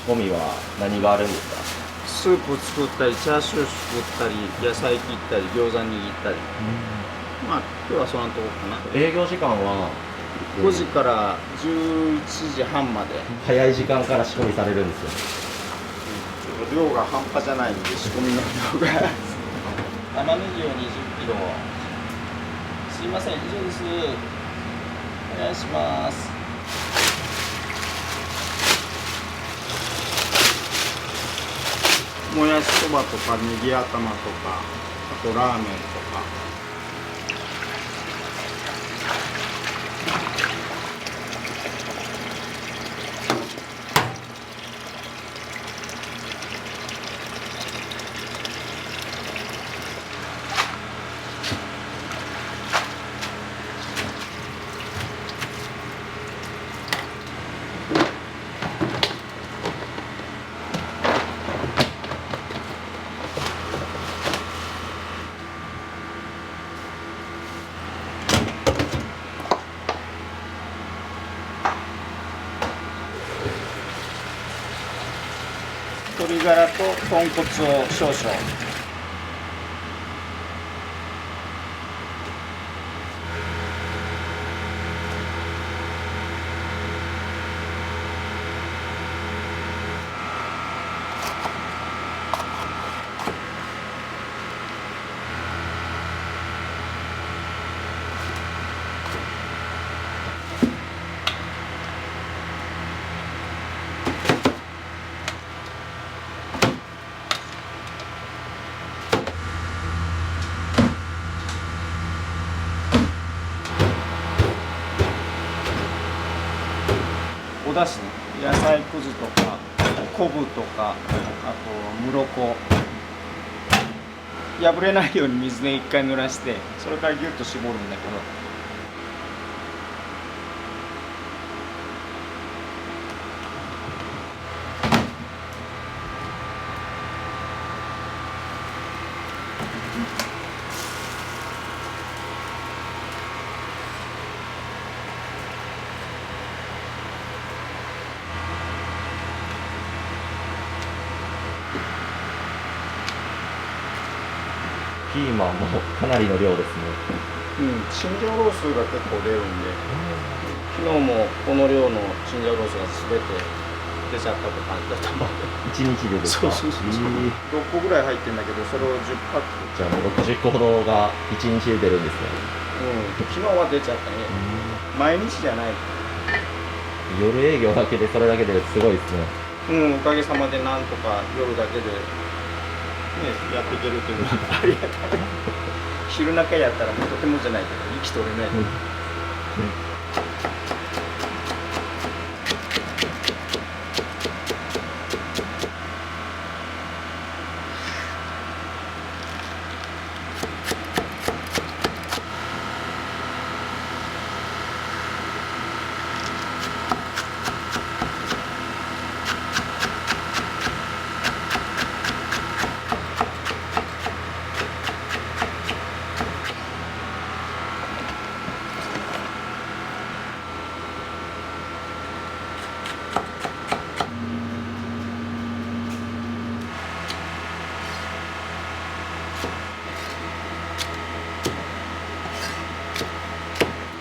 込みは何があるんですか？スープ作ったり、チャーシュー作ったり、野菜切ったり、餃子握ったり。まあ、今日はそんなとこかな。営業時間は5時から11時半まで。早い時間から仕込みされるんですよ。量が半端じゃないんで、仕込みの量が。玉ねぎを20キロ。すいません、以上です。お願いします。もやしそばとかネギ頭とか、あとラーメンとか。鶏ガラと豚骨を少々。おだし、野菜くずとか昆布とか、あと室子、破れないように水で一回濡らして、それからギュッと絞るんだけど、ピーマンもかなりの量ですね。チンジャオロースが結構出るんで、昨日もこの量のチンジャオロースが全て出ちゃったって感じだったもん。1日でですか？そう。6個ぐらい入ってるんだけど、それを10パック。じゃあもう60個ほどが1日で出るんですね。昨日は出ちゃったね。毎日じゃない。夜営業だけでそれだけですごいですね。おかげさまでなんとか夜だけで、やっていけるというのはありがたい。昼中やったらもうとてもじゃないけど息取れない。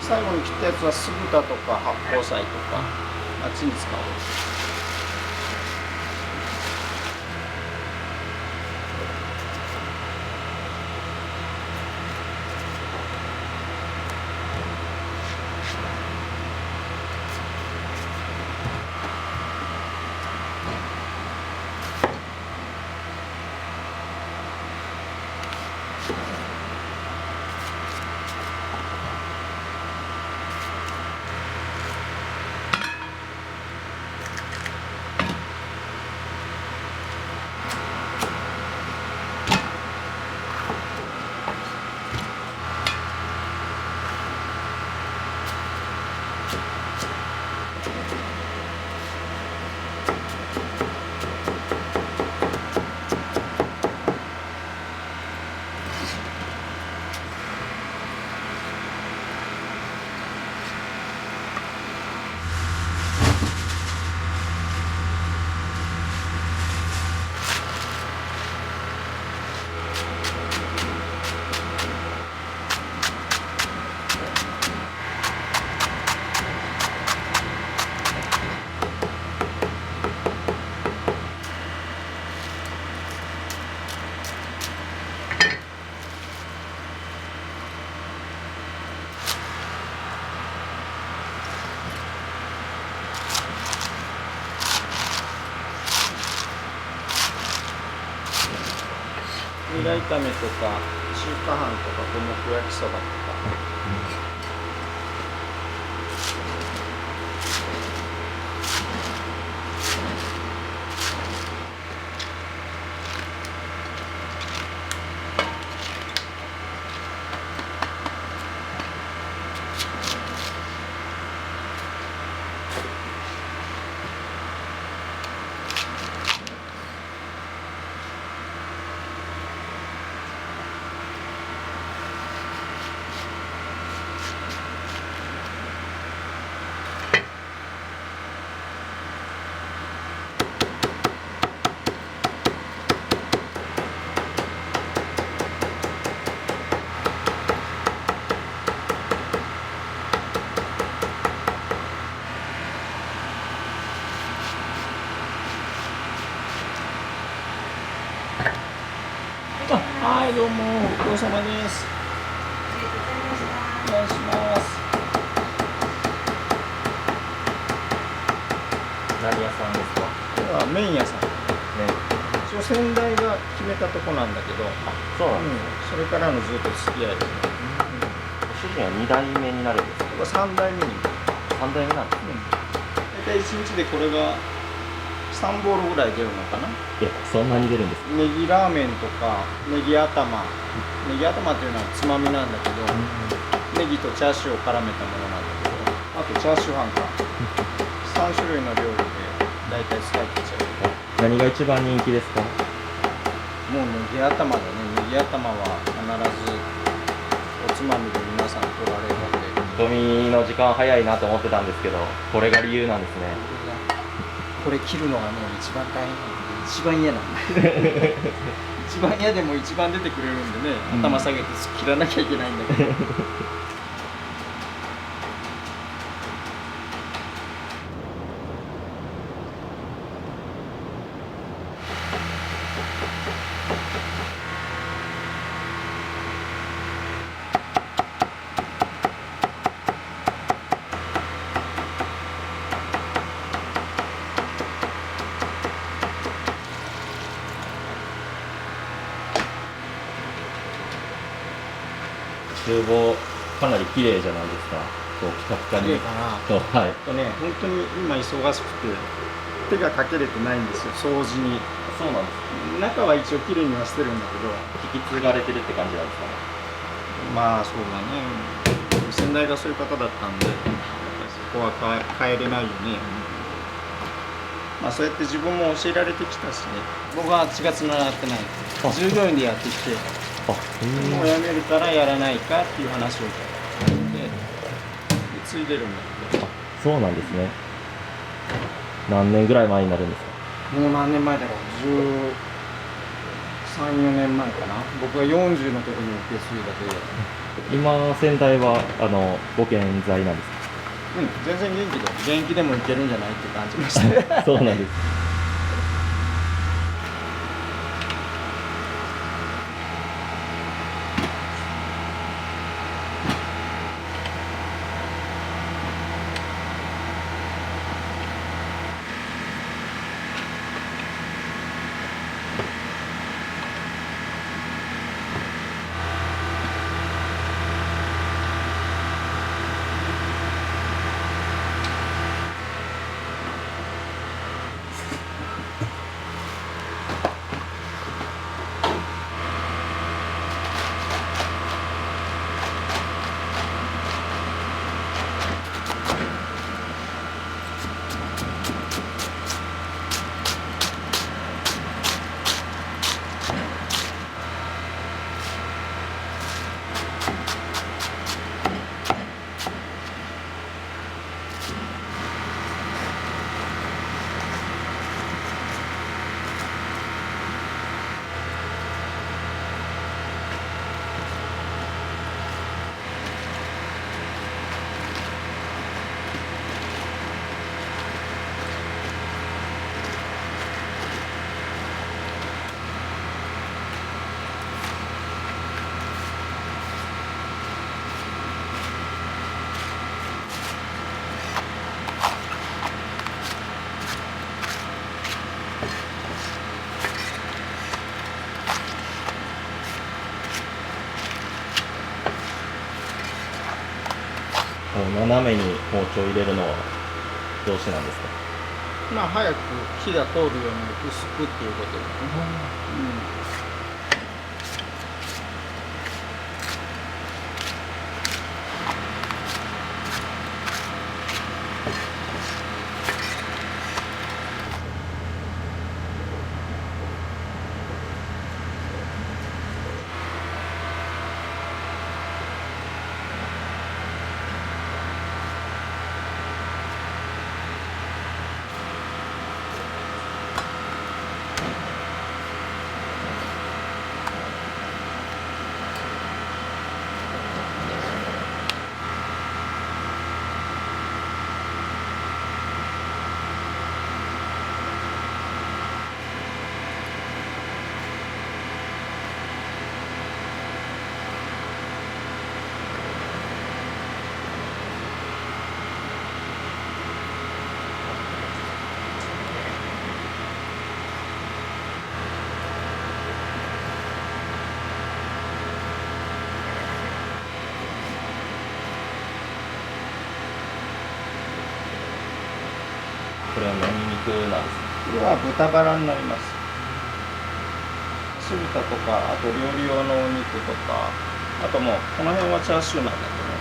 最後に切ったやつは酢豚とか八宝菜とかあっちに使おう。ラ炒めとか中華飯とか五目焼きそばとか。はい、どうも、ご苦労様です。お願いします。何屋さんですか？これは麺屋さん。ね。一応先代が決めたとこなんだけど、そうなんです。それからのずっと付き合いで。ご主人は2代目になるんですか？これ3代目に。3代目なんですね。大体1日でこれが3ボールぐらい出るのかな。いや、そんなに出るんですか？ネギラーメンとかネギ頭っていうのはつまみなんだけど、ネギとチャーシューを絡めたものなんだけど、あとチャーシュー飯か3種類の料理で大体使い切っちゃう。何が一番人気ですか？もうネギ頭だね。ネギ頭は必ずおつまみで皆さん取られるので、仕込みの時間早いなと思ってたんですけど、これが理由なんですね。これ切るのがね一番大変なんで、一番嫌なんで一番嫌でも一番出てくれるんでね、頭下げて切らなきゃいけないんだけど厨房かなり綺麗じゃないですか。こうピカピカに。綺麗かな。そう、はい。本当に今忙しくて手がかけれてないんですよ、掃除に。そうなんです。中は一応綺麗にはしてるんだけど、引き継がれてるって感じなんですかね。まあそうだね、先代がそういう方だったんで、やっぱりそこは変えれないよね。まあそうやって自分も教えられてきたしね。僕は血がつながってない、従業員でやってきて、もう辞めるからやらないかっていう話を聞いて、継いでるんだけど。そうなんですね。何年ぐらい前になるんですか？もう何年前だろう、13、4年前かな。僕が40の時に受け継いだで。今先代はご健在なんですか？全然元気で、元気でもいけるんじゃないって感じましたそうなんです。斜めに包丁入れるのはどうしてなんですか？まあ早く火が通るように薄くっていうことで、これは何肉なんですか？これは豚バラになります。酢豚とか、あと料理用のお肉とか、あともうこの辺はチャーシューなんだけどね。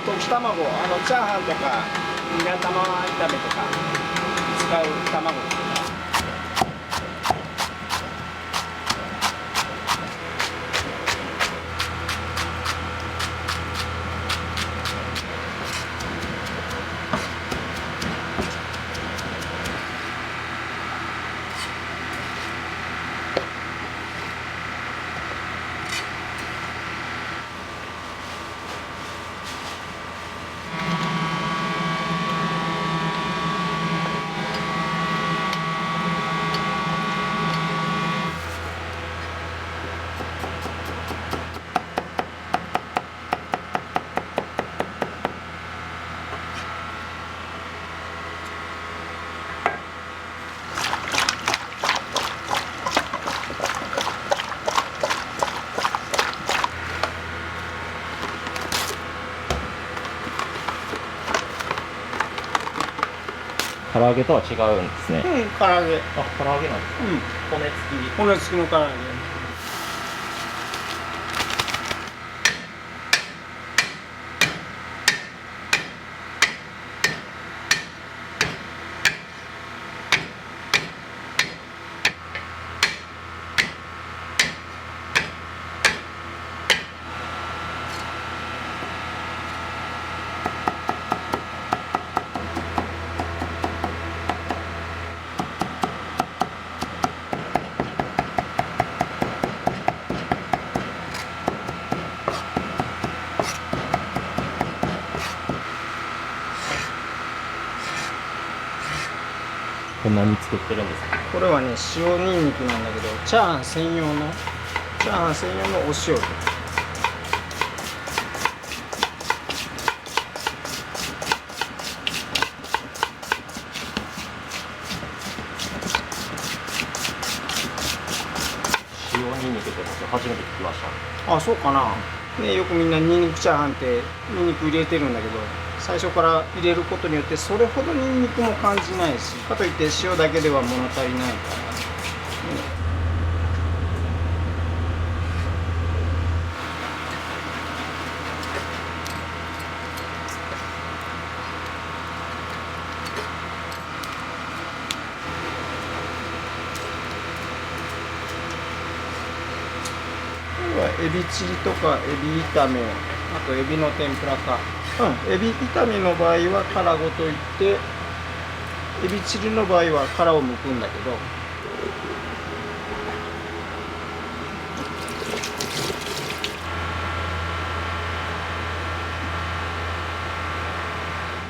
溶き卵、チャーハンとかニラ玉炒めとか使う卵とか。唐揚げとは違うんですね。唐揚げ。あ、唐揚げなんですか？骨付き。骨付きの唐揚げ。これ何作ってるんですか？これはね、塩ニンニクなんだけど、チャーハン専用のお塩。塩ニンニクって僕初めて聞きました。あ、そうかな。ね、よくみんなニンニクチャーハンってニンニク入れてるんだけど、最初から入れることによってそれほどニンニクも感じないし、かといって塩だけでは物足りないから。エビチリとかエビ炒め、あとエビの天ぷらか。エビ炒めの場合は殻ごといって、エビチリの場合は殻を剥くんだけど、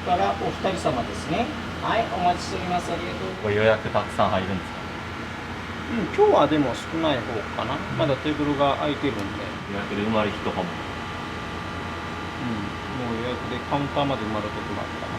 からお二人様ですね。はい、お待ちしております。ありがとう。これ予約たくさん入るんですか？今日はでも少ない方かな。まだテーブルが空いてるんで。予約で埋まる日とかも。もう予約でカウンターまで埋まる時もあるかな。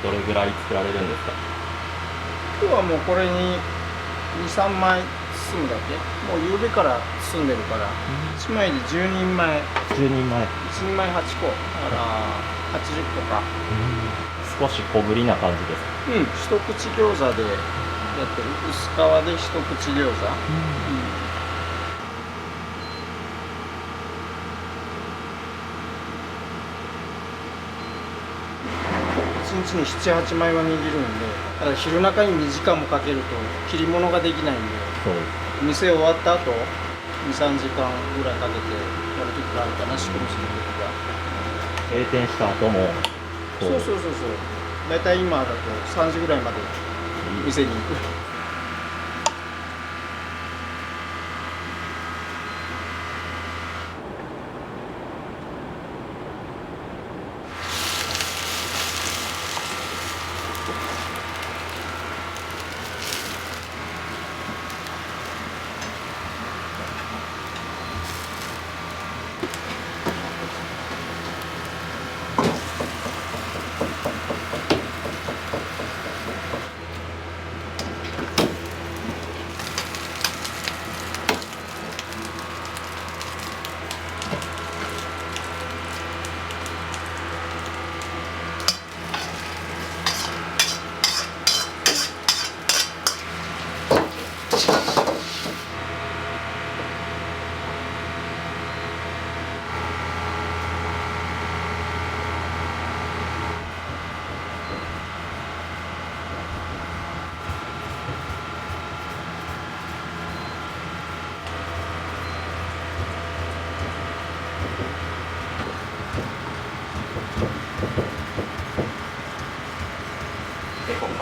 どれぐらい作られるんですか？今日はもうこれに2、3枚包むだけ。もう夕べから包んでるから、1枚で10人前、10人前。1人前8個、だから80個か。少し小ぶりな感じですか？一口餃子でやってる。薄皮で一口餃子。1日に7、8枚は握るんで、だから昼中に2時間もかけると切り物ができないんで、そうです。店終わった後2、3時間ぐらいかけてやるときがあるかな、仕込みするときが。閉店した後もそうそう。だいたい今だと3時ぐらいまで店に行く。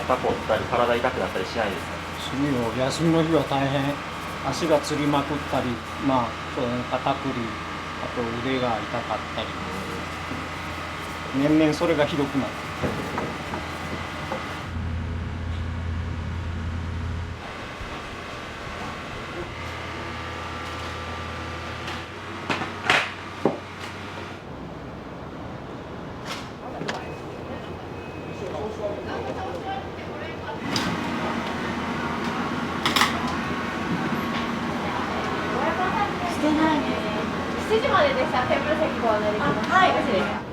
肩こったり体痛くなったりしないですか？次の休みの日は大変、足がつりまくったり、まあそうね、肩こり、あと腕が痛かったり、年々それがひどくなって。してないです。7時まででしたらテーブル席ご案内できます。はい、よろしいですか。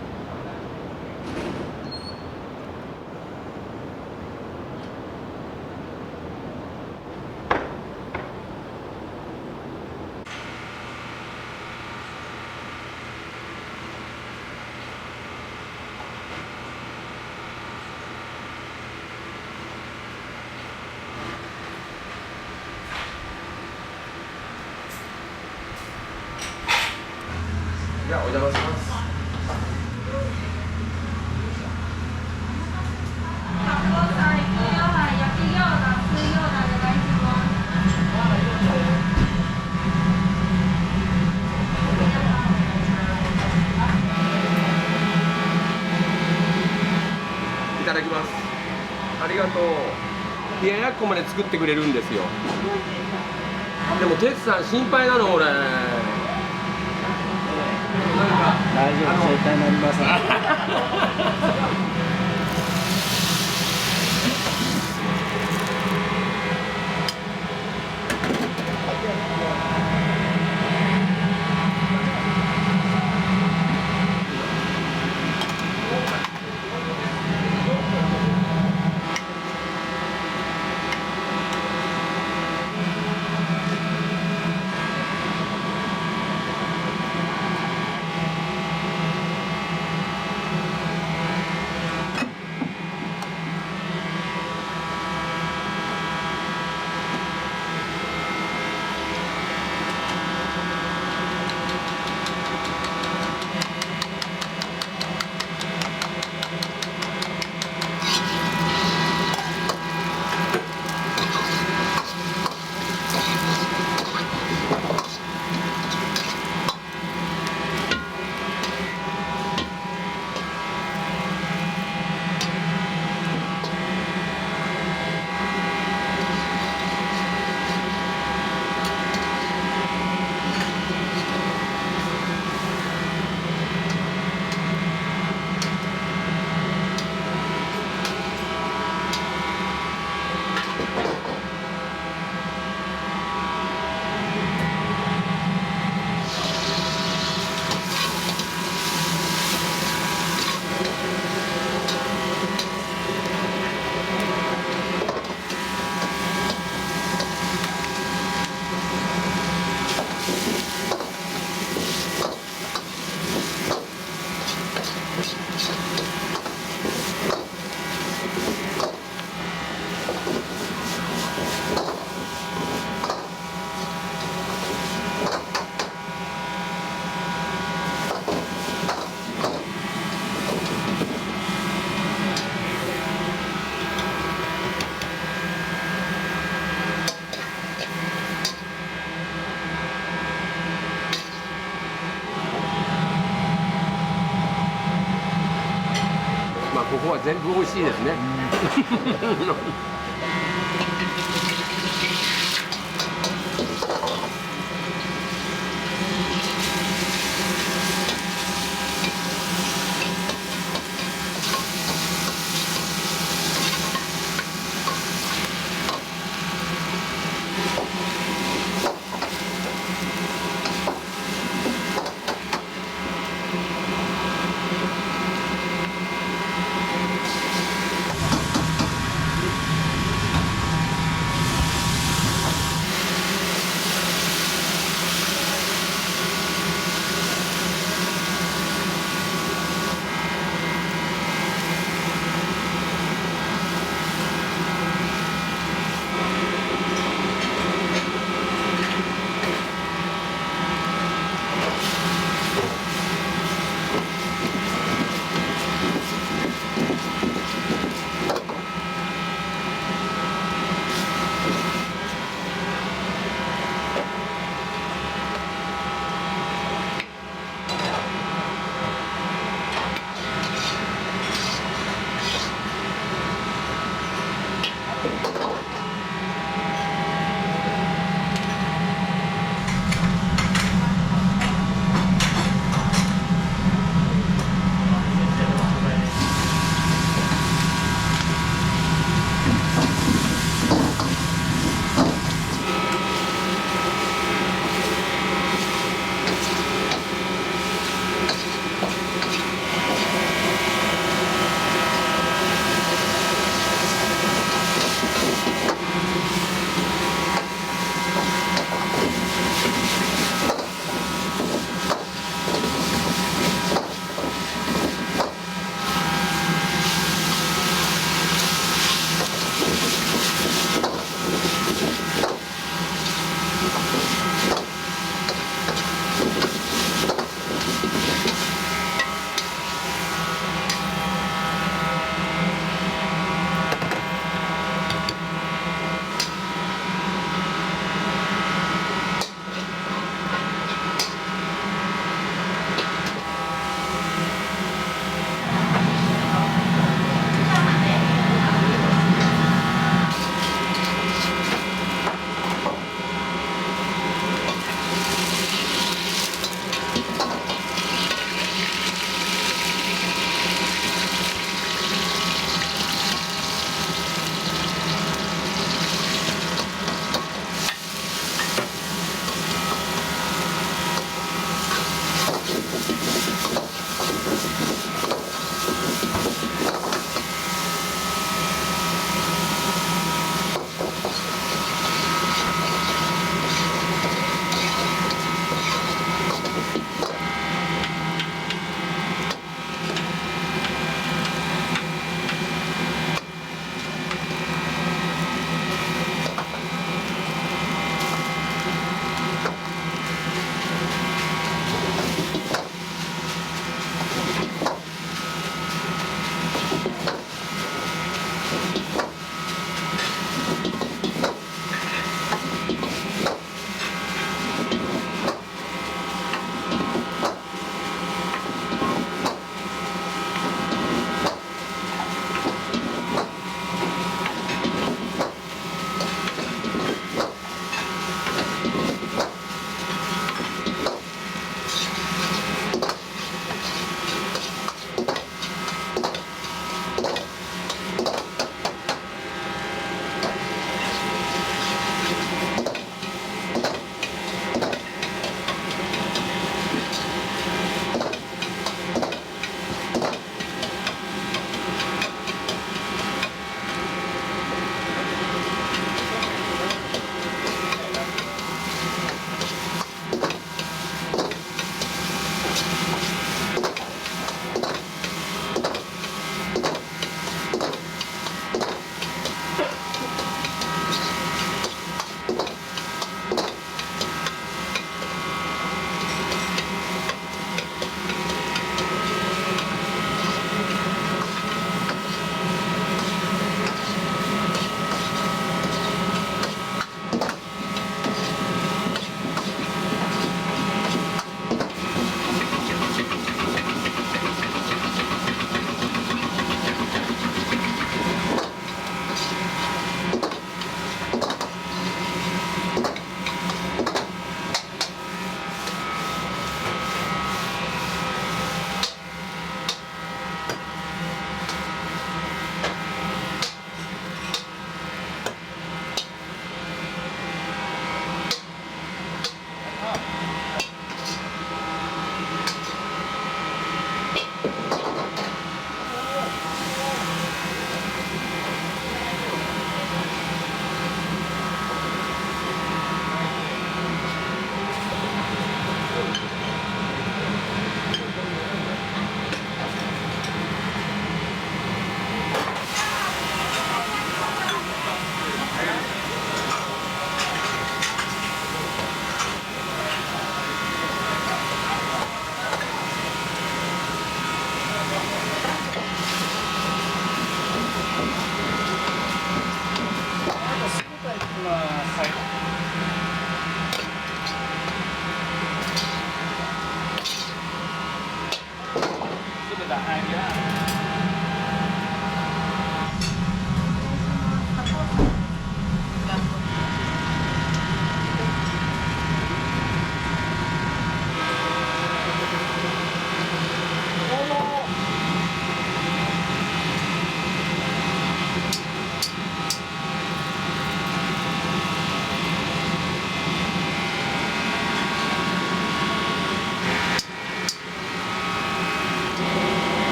じゃあお邪魔します。いただきます。ありがとう。冷ややっこまで作ってくれるんですよ。でも哲さん心配なの俺。大丈夫、絶対なりません。まあここは全部美味しいですね。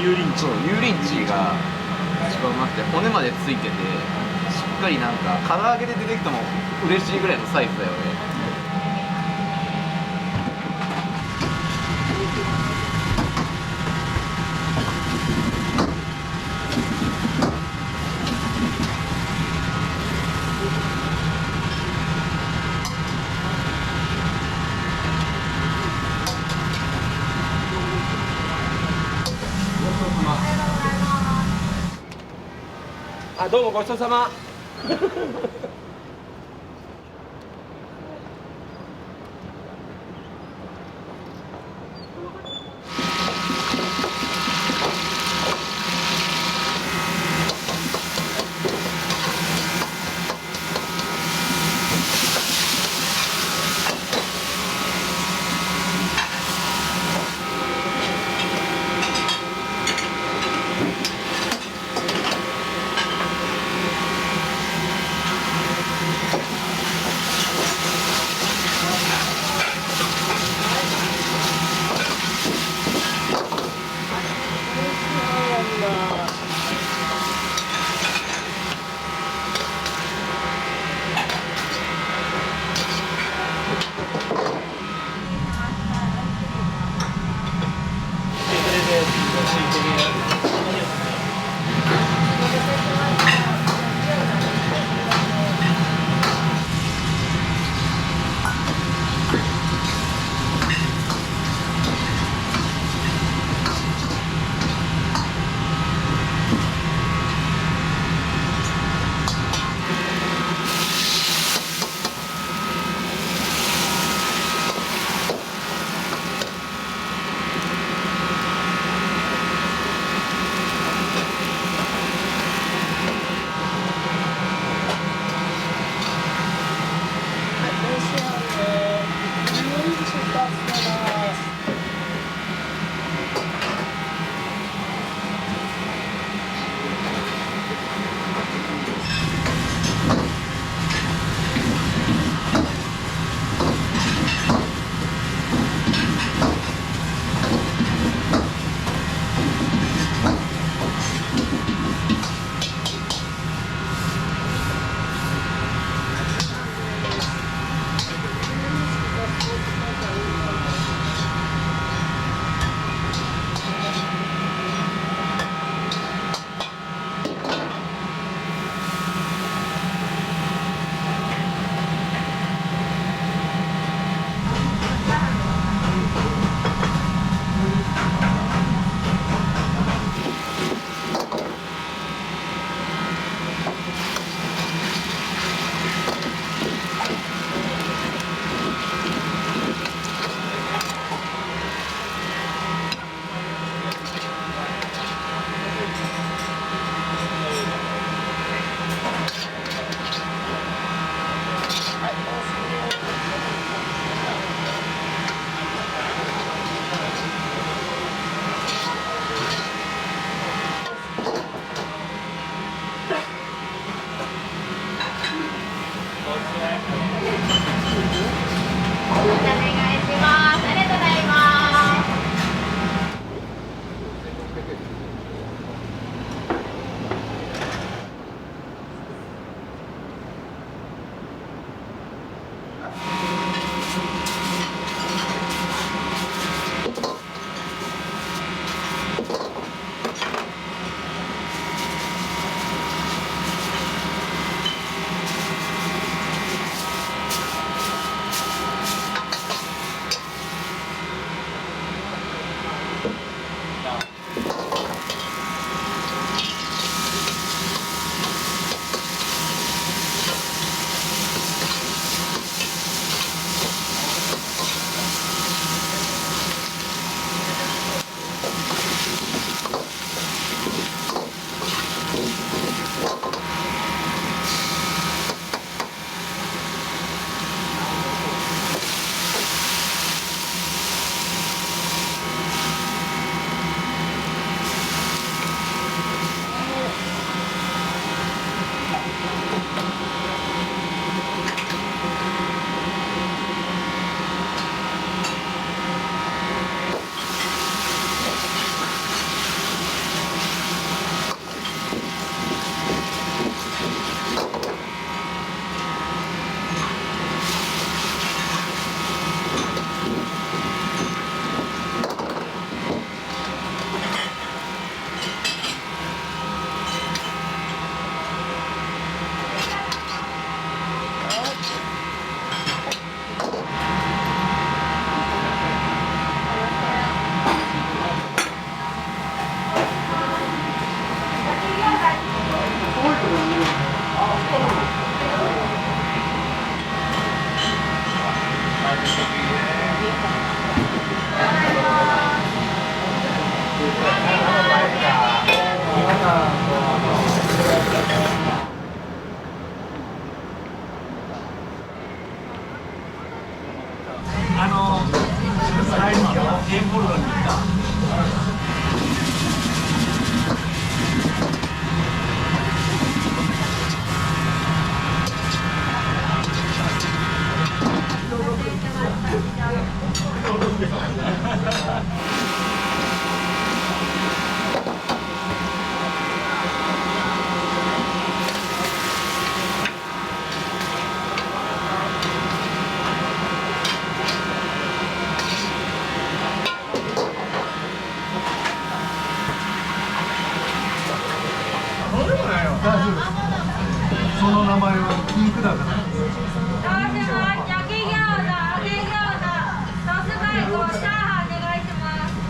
油淋鶏。油淋鶏が一番うまくて、骨までついてて、しっかりなんか唐揚げで出てきても嬉しいぐらいのサイズだよね。あ、どうもごちそうさま。その名前はピンクだから。どうします？焼き餃子、揚げ餃子、ソースバイク、チャーハンお願いします。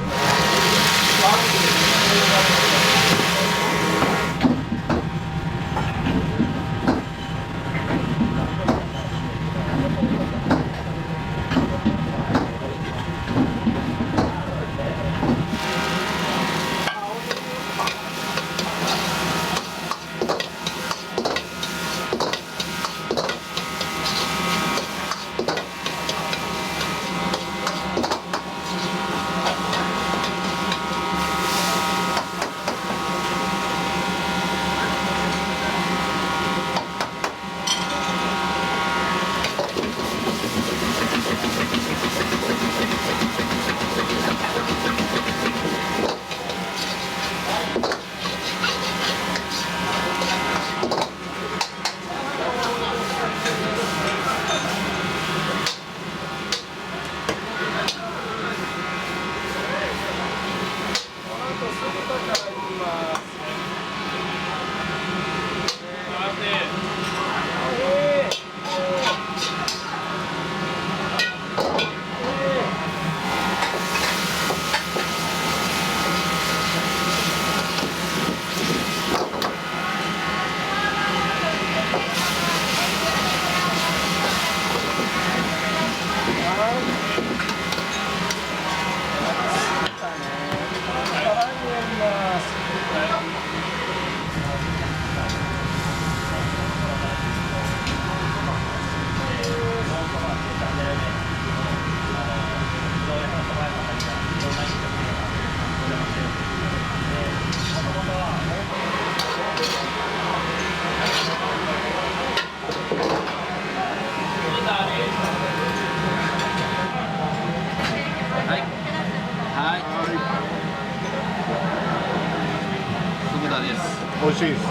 美味しいです。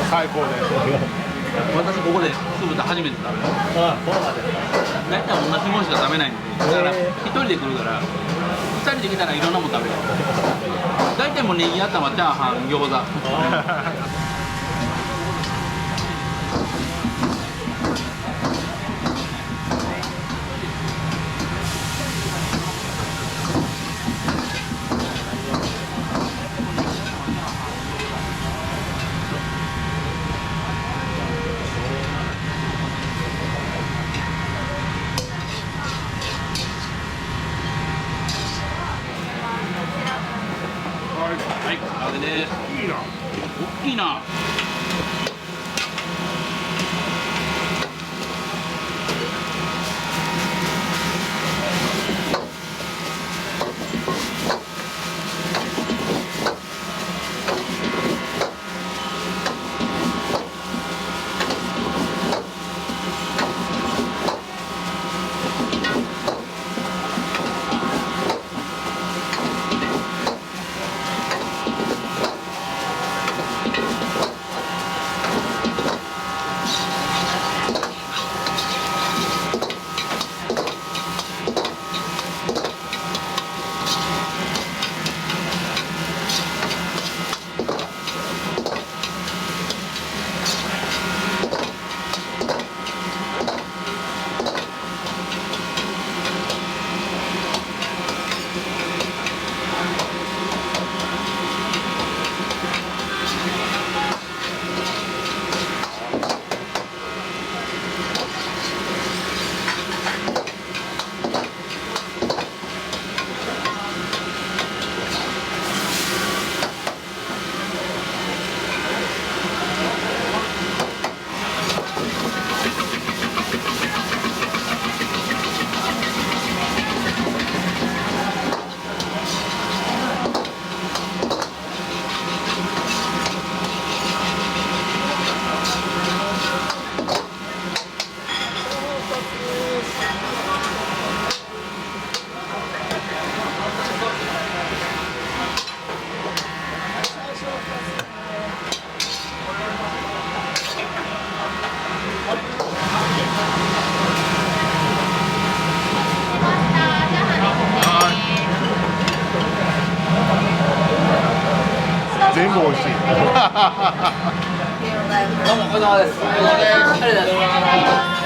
最高です。私ここで酢豚初めて食べます。あ、そうなんですか。大体同じものしか食べないんで、だから一人で来るから二人で来たらいろんなもの食べれる。大体もうネギ頭、チャーハン、餃子。はい、唐揚げです。いいな。大きいな。全部美味しい。どうもお疲れ様です。ありがとうございます。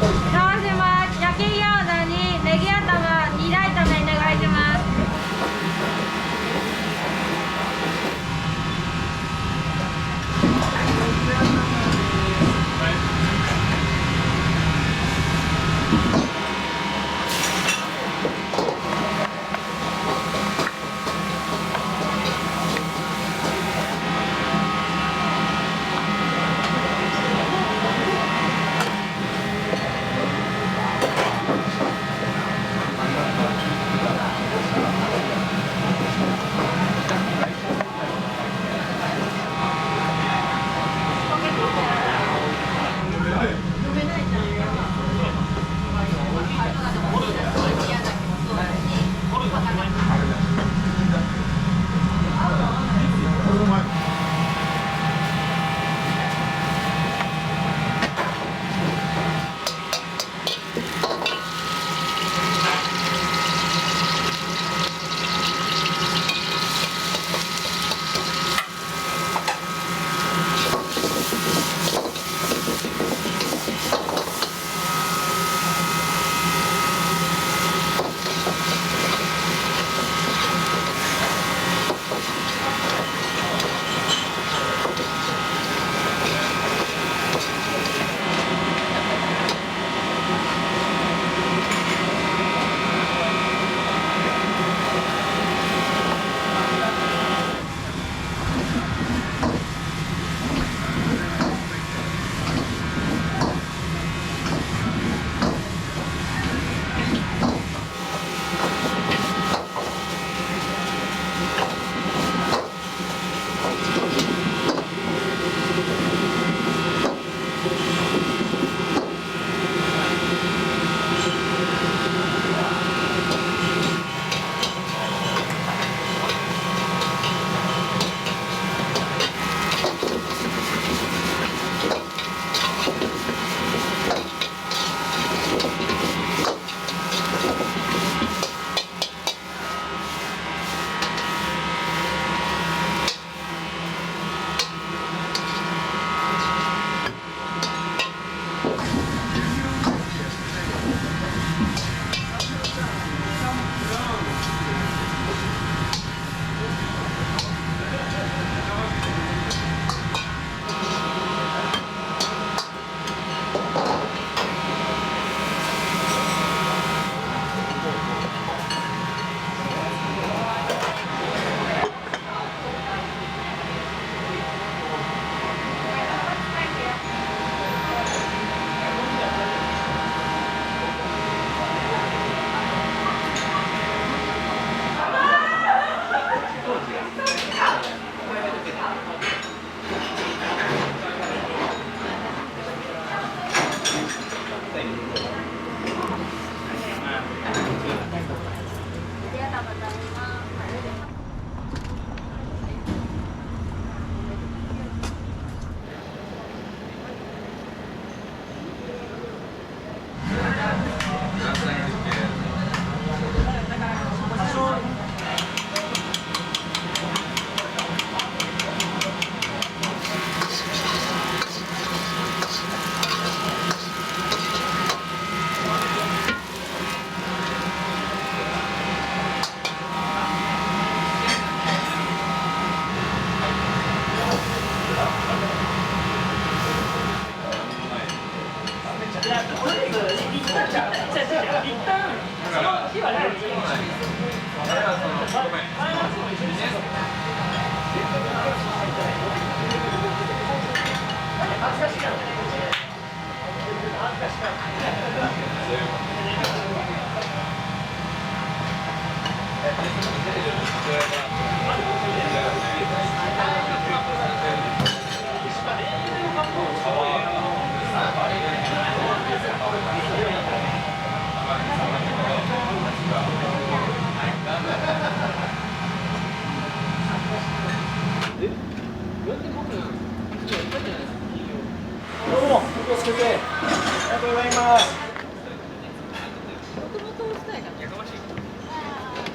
回します。焼き餃子にネギ頭2大炒めお願いします。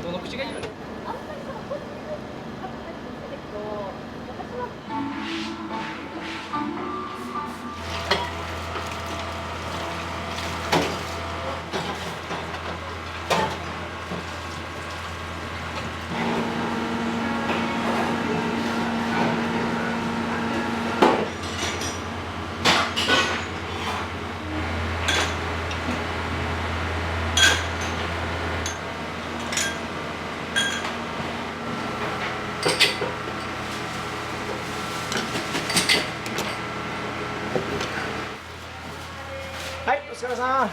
どの口がいいの？な。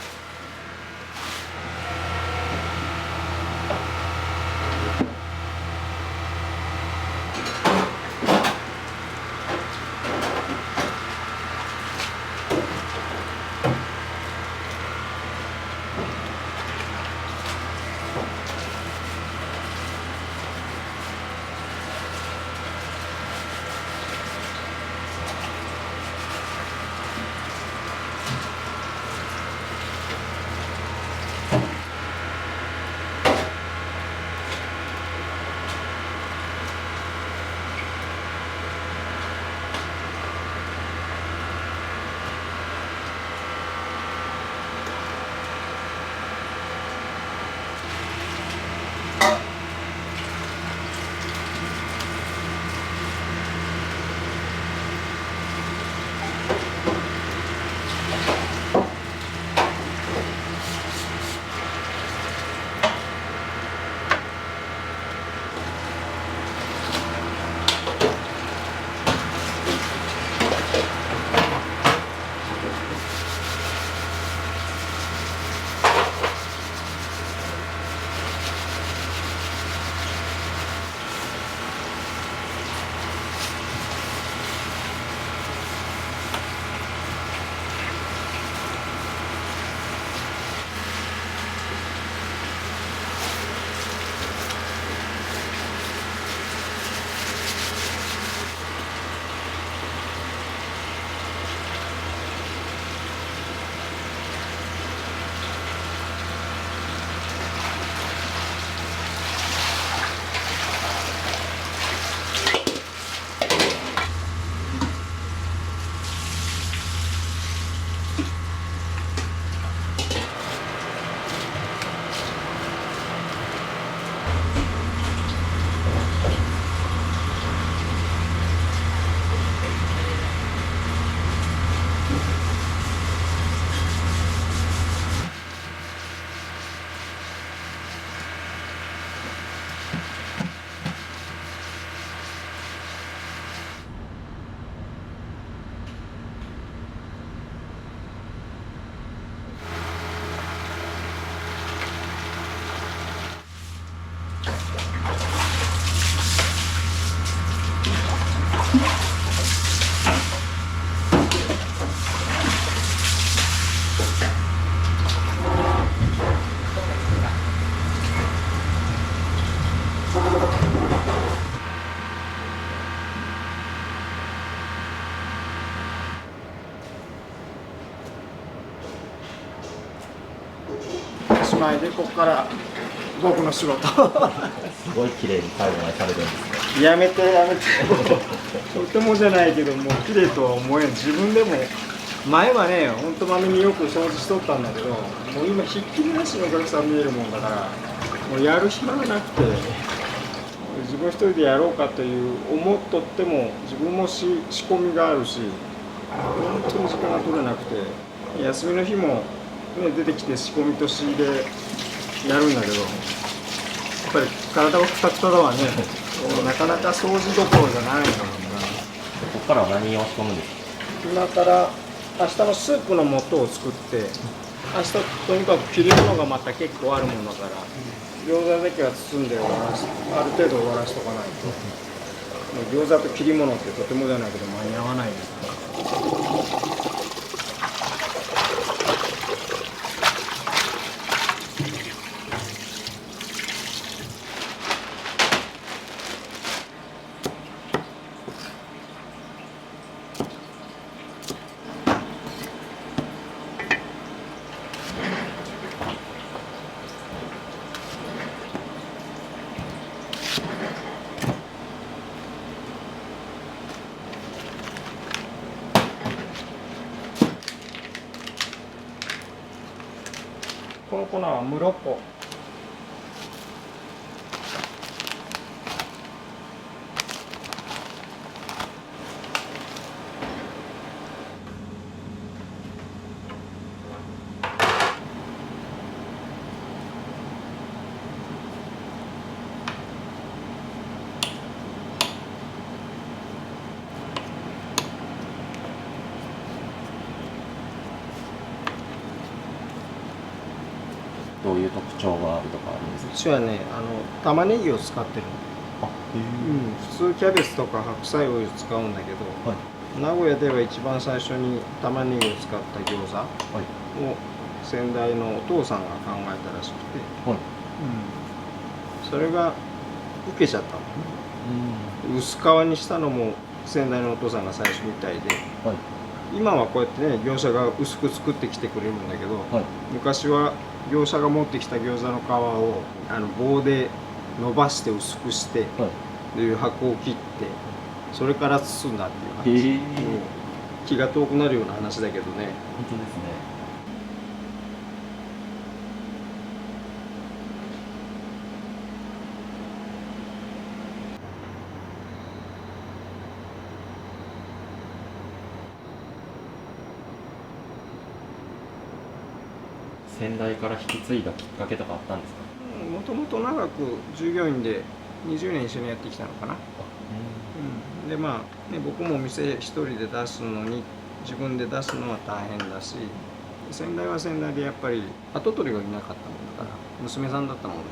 おしまいでここから僕の仕事すごい綺麗に最後までされるんですね。やめてやめてとてもじゃないけどもう綺麗とは思えん。自分でも前はねほんとまめによく掃除しとったんだけど、もう今ひっきりなしにお客さん見えるもんだから、もうやる暇がなくて、自分一人でやろうかという思っとっても自分も仕込みがあるし、本当に時間が取れなくて、休みの日も、ね、出てきて仕込みと仕入れやるんだけど、やっぱり体がくたくただわね。なかなか掃除どころじゃないのかな。ここからは何を仕込むんですか？今から明日のスープの素を作って、明日とにかく切り物がまた結構あるものだから、餃子だけは包んである程度終わらしとかないと、もう餃子と切り物ってとてもじゃないけど間に合わないですから。この粉はムロッコ。どういう特徴があるとかあるんですか？うちはね玉ねぎを使ってるの。あ、普通キャベツとか白菜を使うんだけど、はい名古屋では一番最初に玉ねぎを使った餃子を先代のお父さんが考えたらしくて、はいそれが受けちゃったの。薄皮にしたのも先代のお父さんが最初みたいで、はい今はこうやってね業者が薄く作ってきてくれるんだけど、はい昔は業者が持ってきた餃子の皮を棒で伸ばして薄くして、はいで箱を切ってそれから包んだっていう話。気が遠くなるような話だけどね。本当ですね。先代から引き継いだきっかけとかあったんですか？もともと長く従業員で20年一緒にやってきたのかな。でまあね、僕も店一人で出すのに自分で出すのは大変だし、先代は先代でやっぱり跡取りがいなかったもんだから娘さんだったもんで、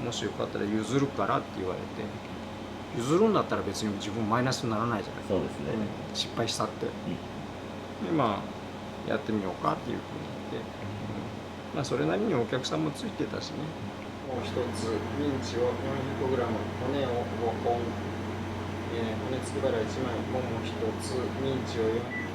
もしよかったら譲るからって言われて、譲るんだったら別に自分マイナスにならないじゃない。そうですね。失敗したって、でまあやってみようかっていうふうに言って、まあそれなりにお客さんもついてたしね。もう一つミンチを 400g、 骨を5本、骨付きバラ1枚、もも一つ、ミンチを4。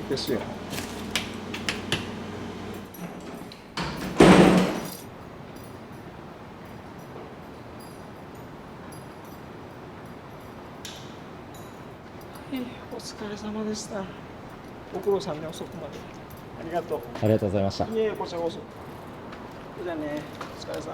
ですよ。お疲れ様でした。ご苦労さんね、遅くまで。ありがとう。ありがとうございました。いえいえ、こちらこそ。じゃあね、お疲れさん。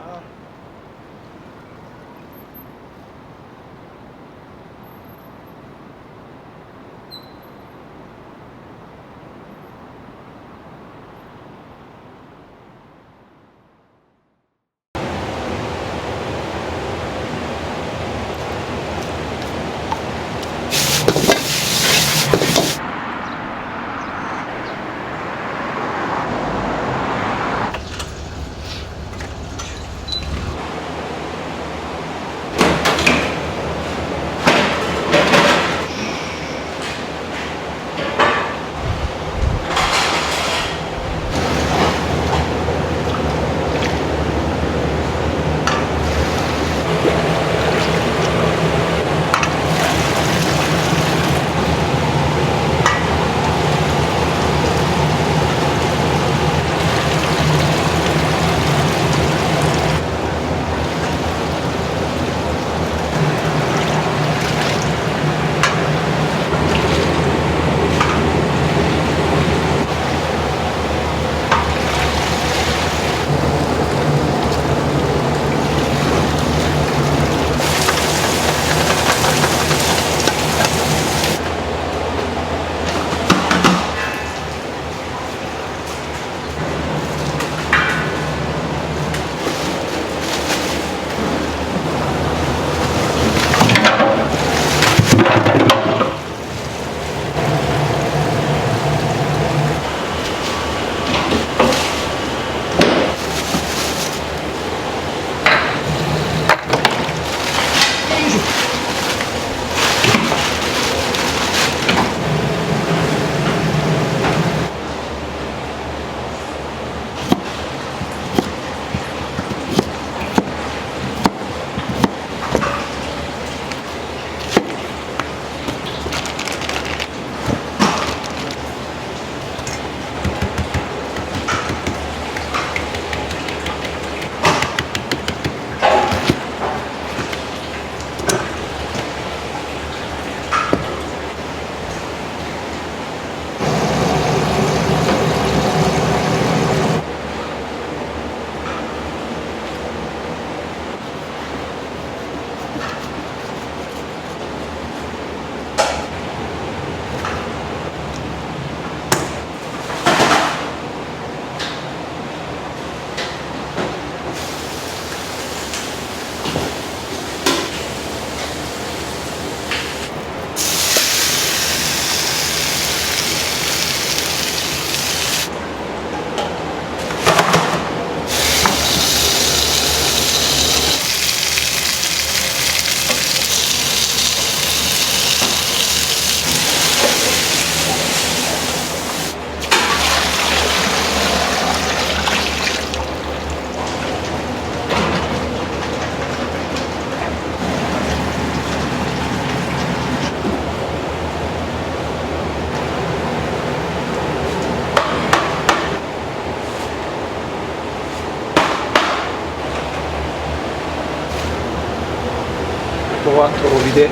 はとろ火で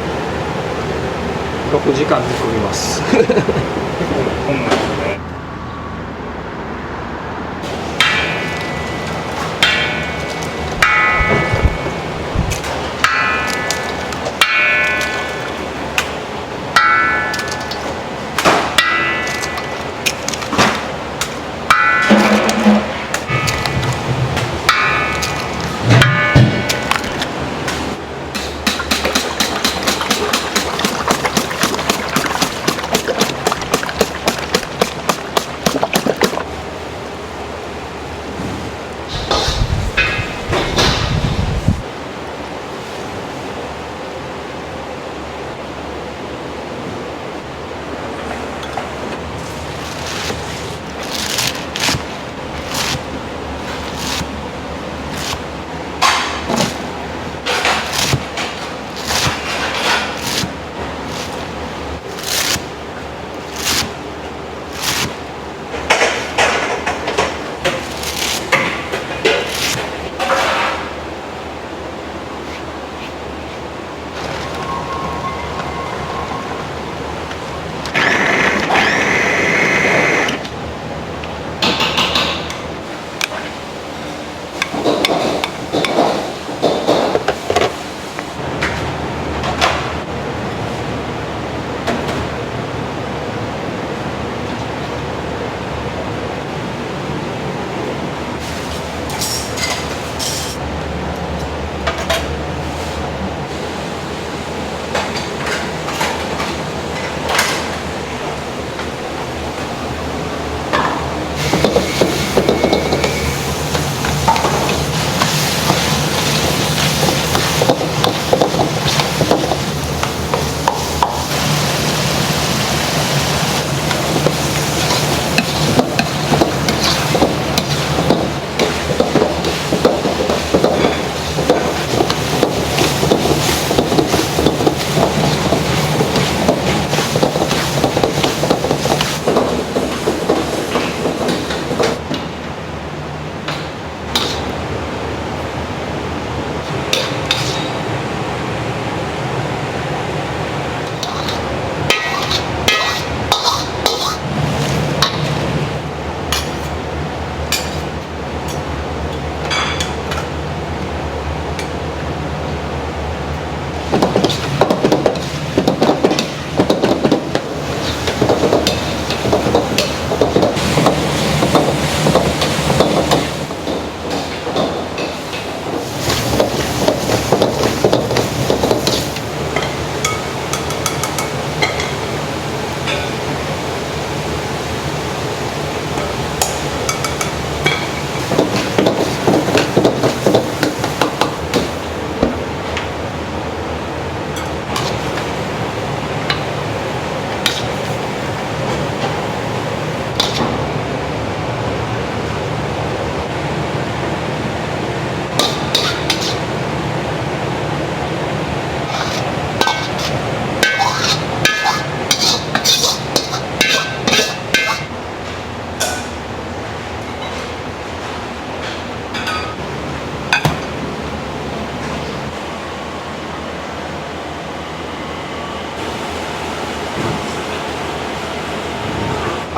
6時間煮込みます。こんなんですね。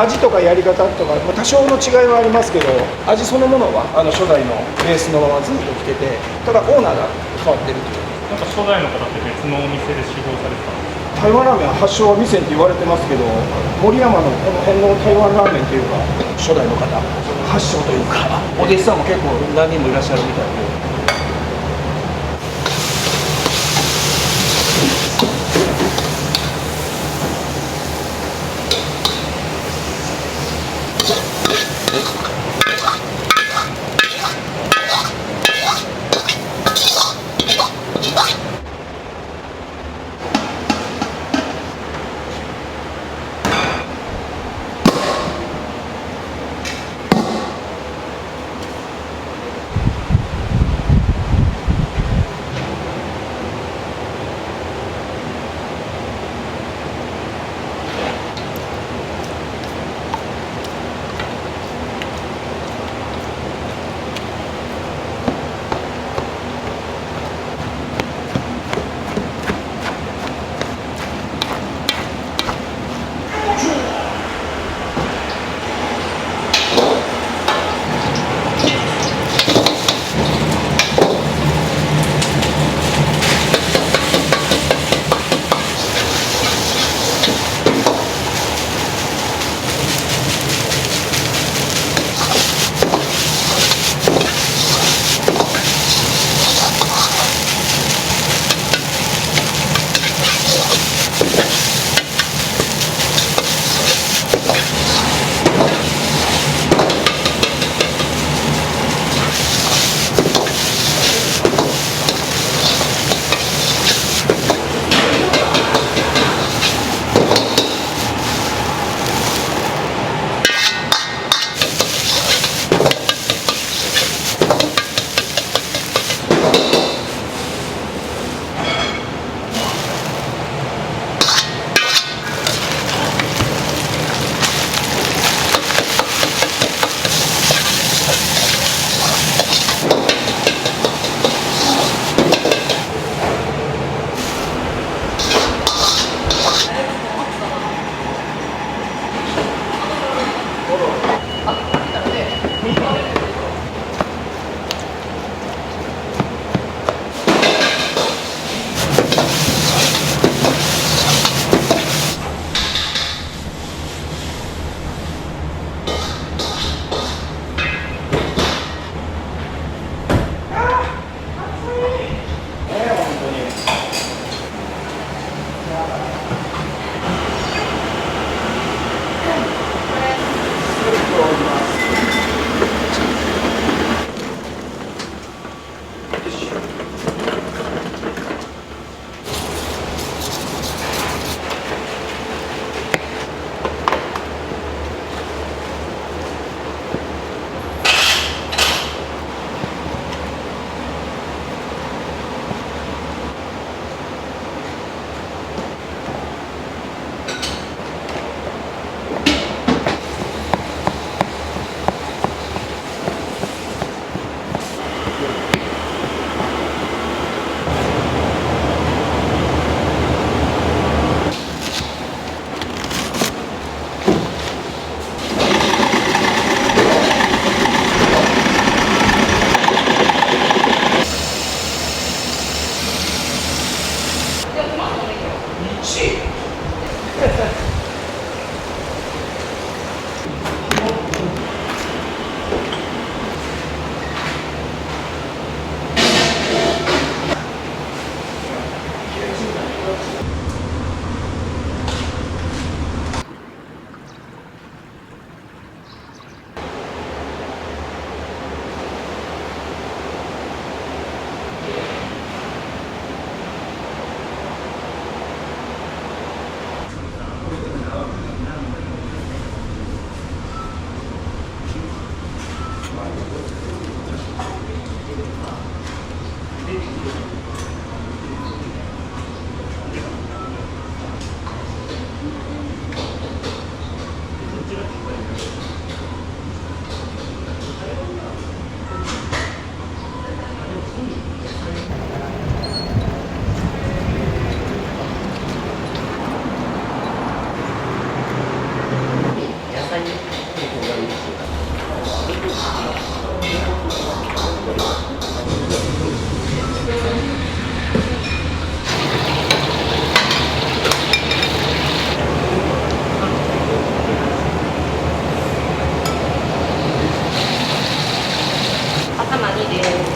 味とかやり方とか、多少の違いはありますけど、味そのものは初代のベースのままずっと来てて、ただオーナーが変わってるという。なんか初代の方って別のお店で修行されてたんですか？台湾ラーメン発祥は味仙って言われてますけど、森山のこの辺の台湾ラーメンっていうか、初代の方発祥というか、お弟子さんも結構何人もいらっしゃるみたいで。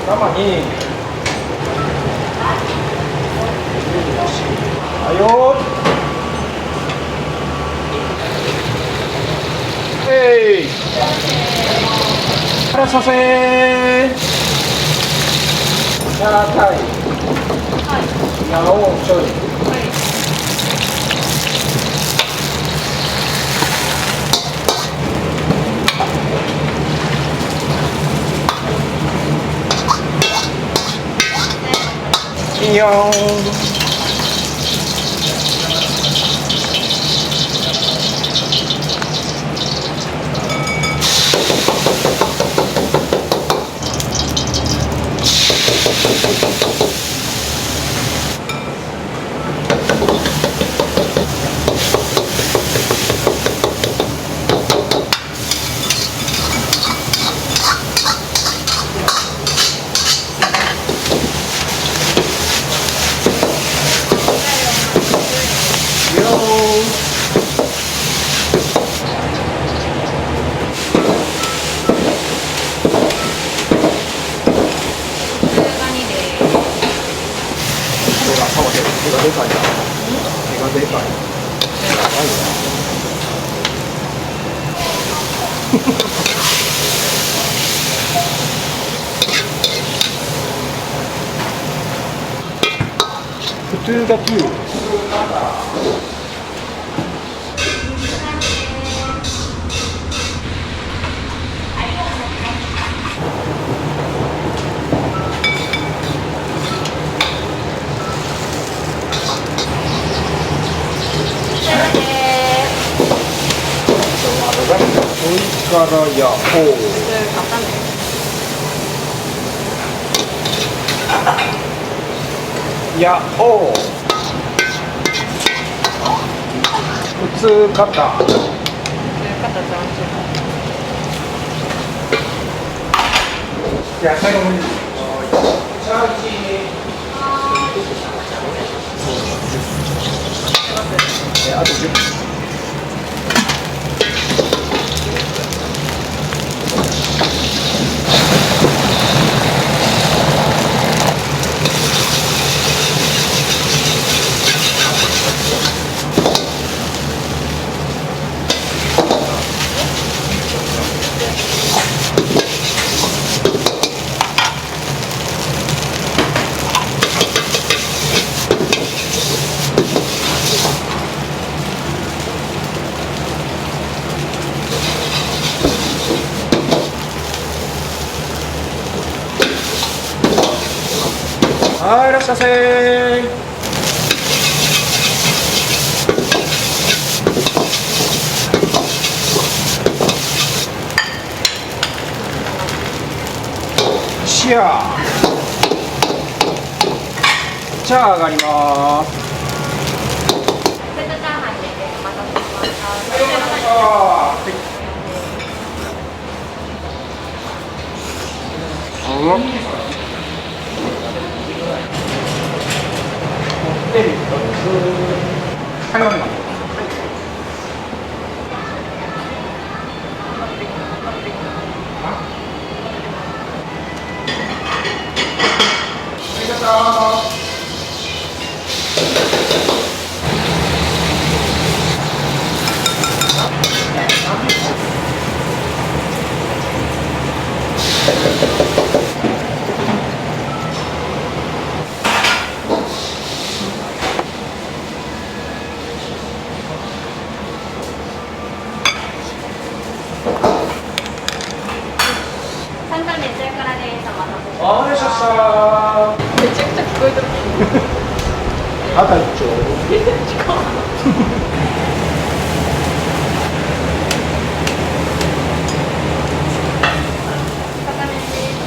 生にはいよからさせチャータイナオちょいいいよ普通が9からやほうやおう普通肩じゃあ最後にチャージあと10分しゃせ。シャー。チャー上がります。セットチャーハンでお待たせしました。担々麺中辛です。お待たせしました。めちゃくちゃ聞こえてる。あた一丁。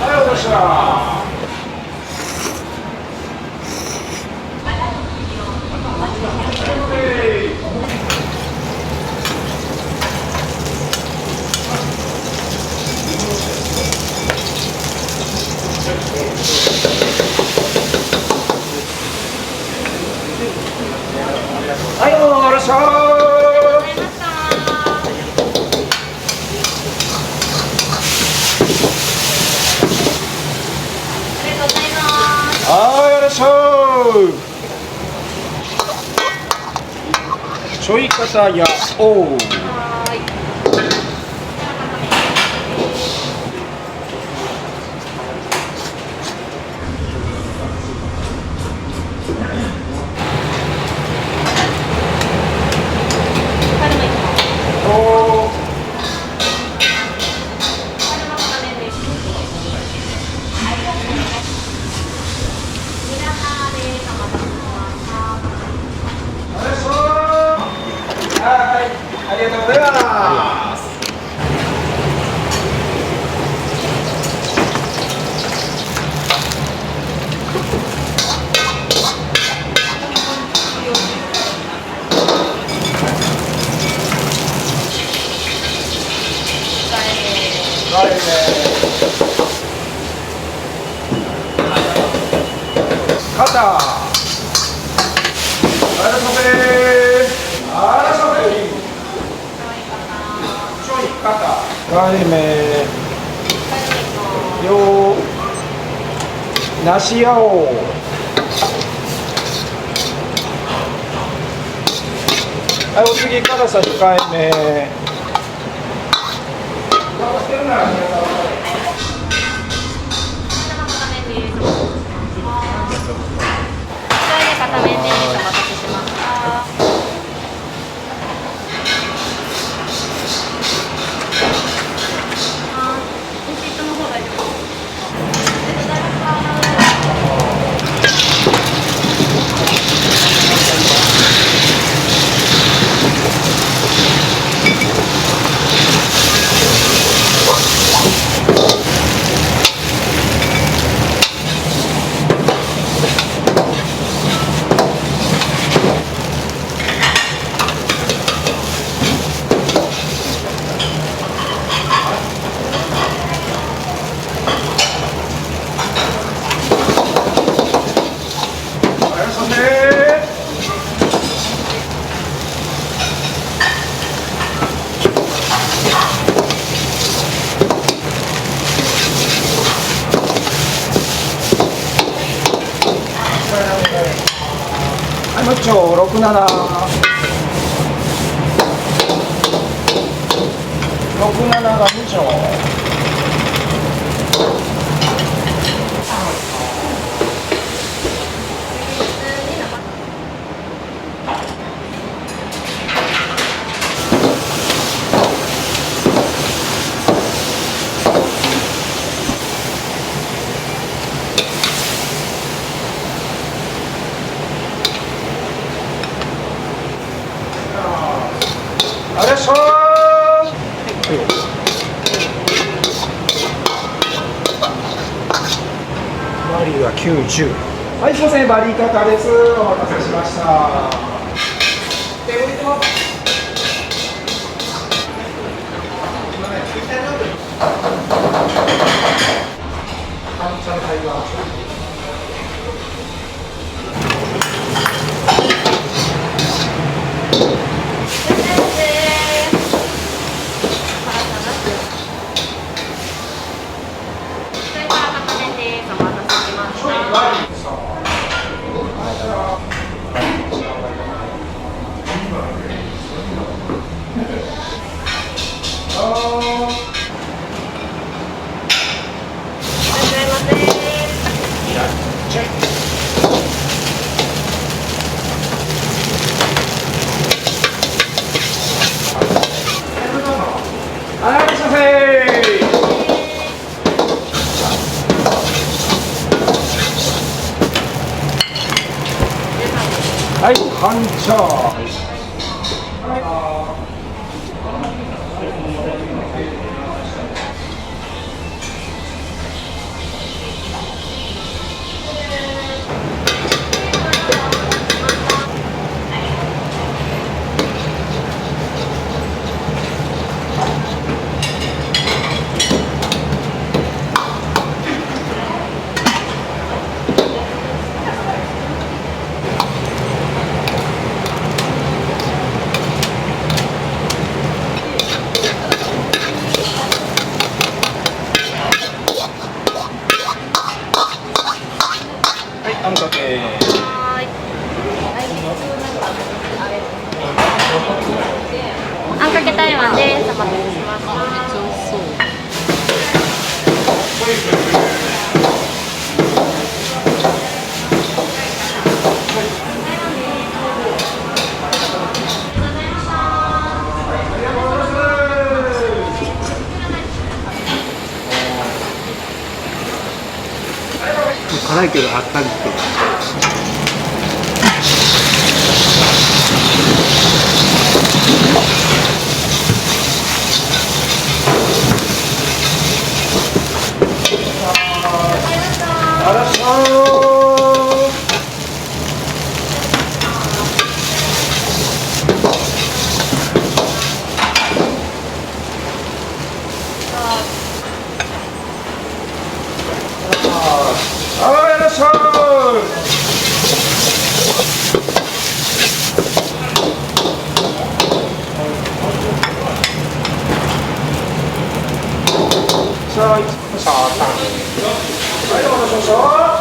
はい、お待たせしました。はい、どうもよろしく。ありがとうございました。ありがとうございます。はい、よろしく。ちょい方やおう。はーい。はい、ありがとうございます。肩。あらさせ。あらさせ。ちょい肩。ガリメ。よ。なしやお。はい、お次からさ控えめ。片面です。お待たせしました。レシートの方大丈夫です。はい、もう一丁67。67が2丁。50。はい、すいません、バリカタです。お待たせしました。手振りと。はい、半茶。あんかけ。あんかけ台湾です。お待たせしました。辛いけどあったりしてる。あらっしゃー。あいらっしゃい。さあ、はい、お待たせしました。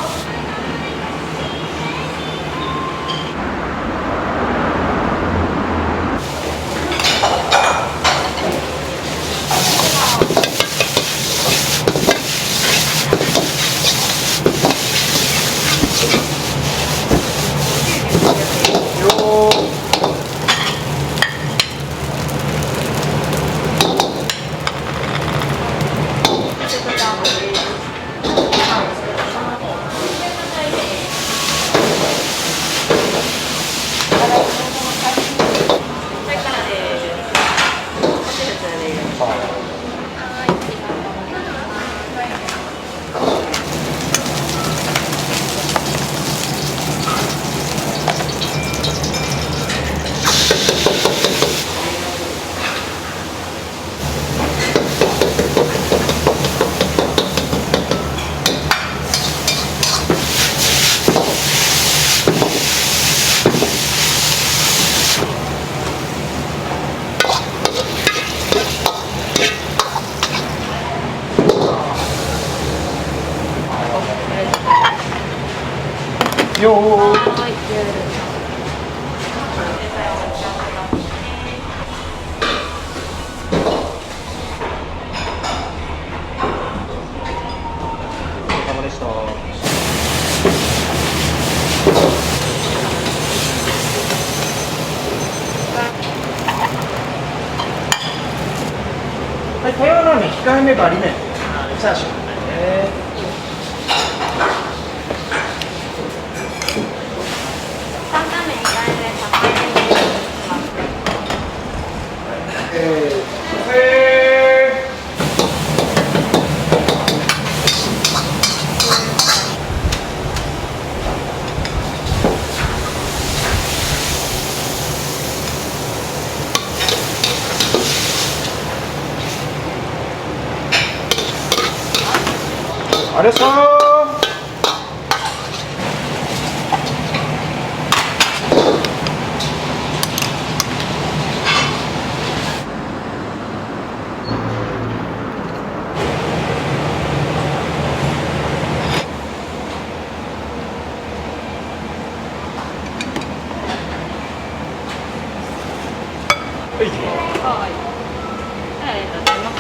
よー。はい、台湾ラーメン控えめバリ麺チャーシュー担々麺控えめさっぱりめにします。あれさはい。ありがとうございます。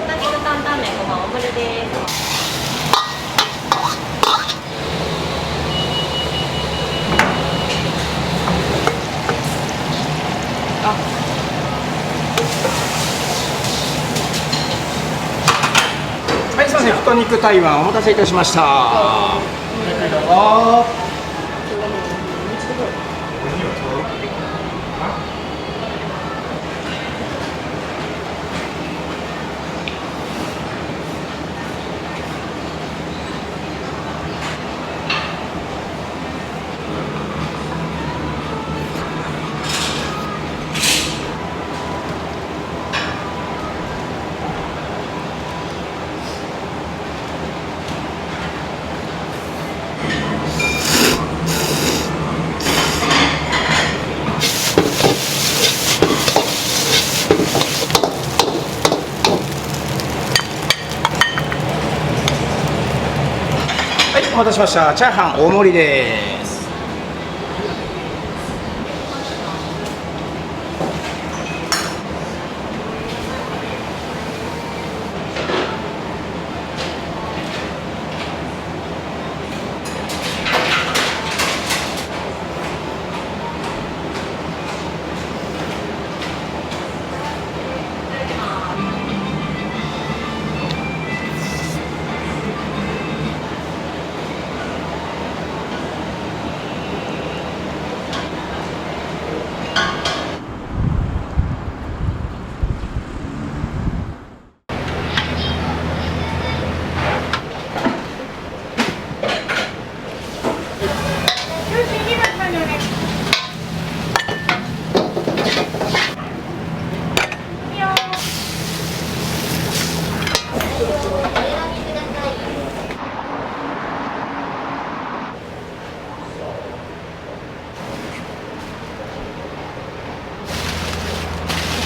豚肉担々麺5番大盛りです。はい、すみません、太肉台湾お待たせいたしました。はい、お待たせしました。チャーハン大盛りです。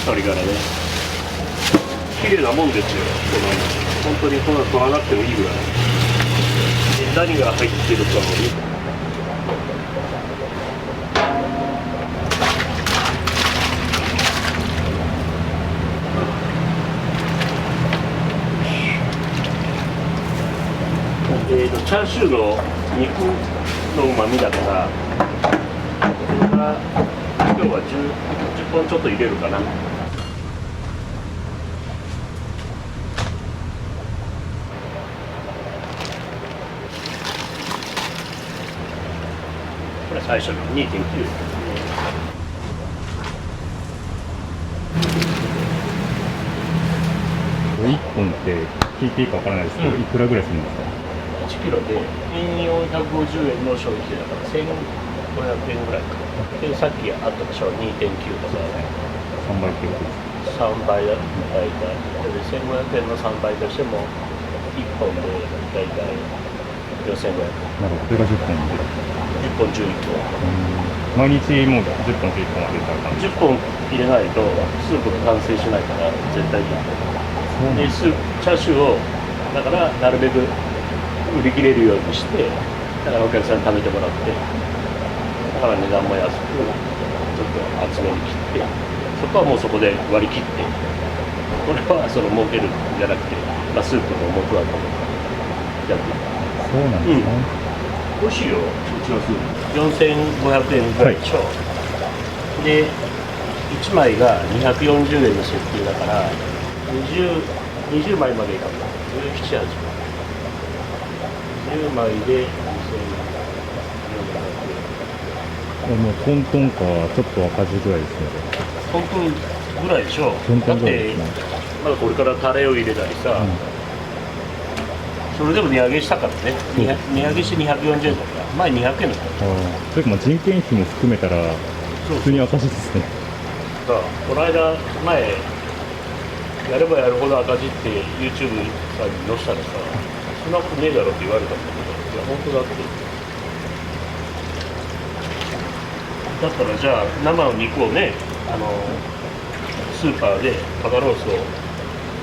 鶏ガラね、綺麗なもんですよ。本当にこんな取らなくてもいいぐらい。何が入ってるかもチャーシューの肉のうまみだから、これが今日は 10本ちょっと入れるかな。これ最初の 2.9。1本って聞いていいかわからないですけど、いくらぐらいするんですか1キロで1450円の消費税だから1500円ぐらいか。でさっきあったでしょ、 2.9 とか3倍ってことですか3倍だ大体で1500円の3倍としても1本で大体4500円。なるほど、それが10本で10本11本毎日もう10本11本は出たら10本入れないとスープが完成しないから絶対にでチャーシューをだからなるべく売り切れるようにして、だからお客さんに食べてもらって、だから値段も安くちょっと厚めに切って、そこはもうそこで割り切って、これはその儲けるんじゃなくて、まあ、スープの元だと思ってやってる。そうなんですね、美味しいよ、うちのスープ。4500円ぐらいでしょ、で1枚が240円の設定だから20枚までいかんか17、8枚10枚で2000円。もうトントンかちょっと赤字ぐらいですね。トントンぐらいでしょ。トントだってンぐらいですね。まだこれからタレを入れたりさ、それでも値上げしたからね。値上げして240円だから前200円だったそれかまあ人件費も含めたら普通に赤字ですね。さあこの間前やればやるほど赤字って YouTube さんに載せたらさ、そんなことねえだろって言われたんだけど、いや本当だって。だったらじゃあ生の肉をね、スーパーで肩ロースを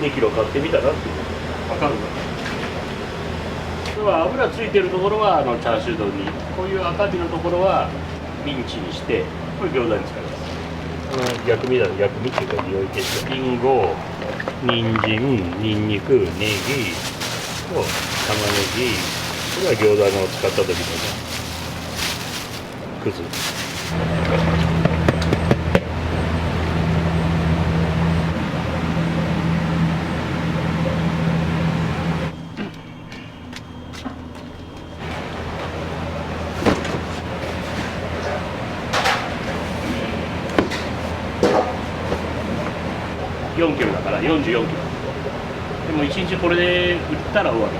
2キロ買ってみたらって分かるから。油ついてるところはチャーシュー丼に、こういう赤身のところはミンチにして、これ餃子に使います。薬味だ、薬味っていうか匂い消し、リンゴ、人参、ニンニク、ネギと玉ねぎ、これは餃子の使った時のね、くず。4キロだから44キロ。でも1日これで売ったら終わり。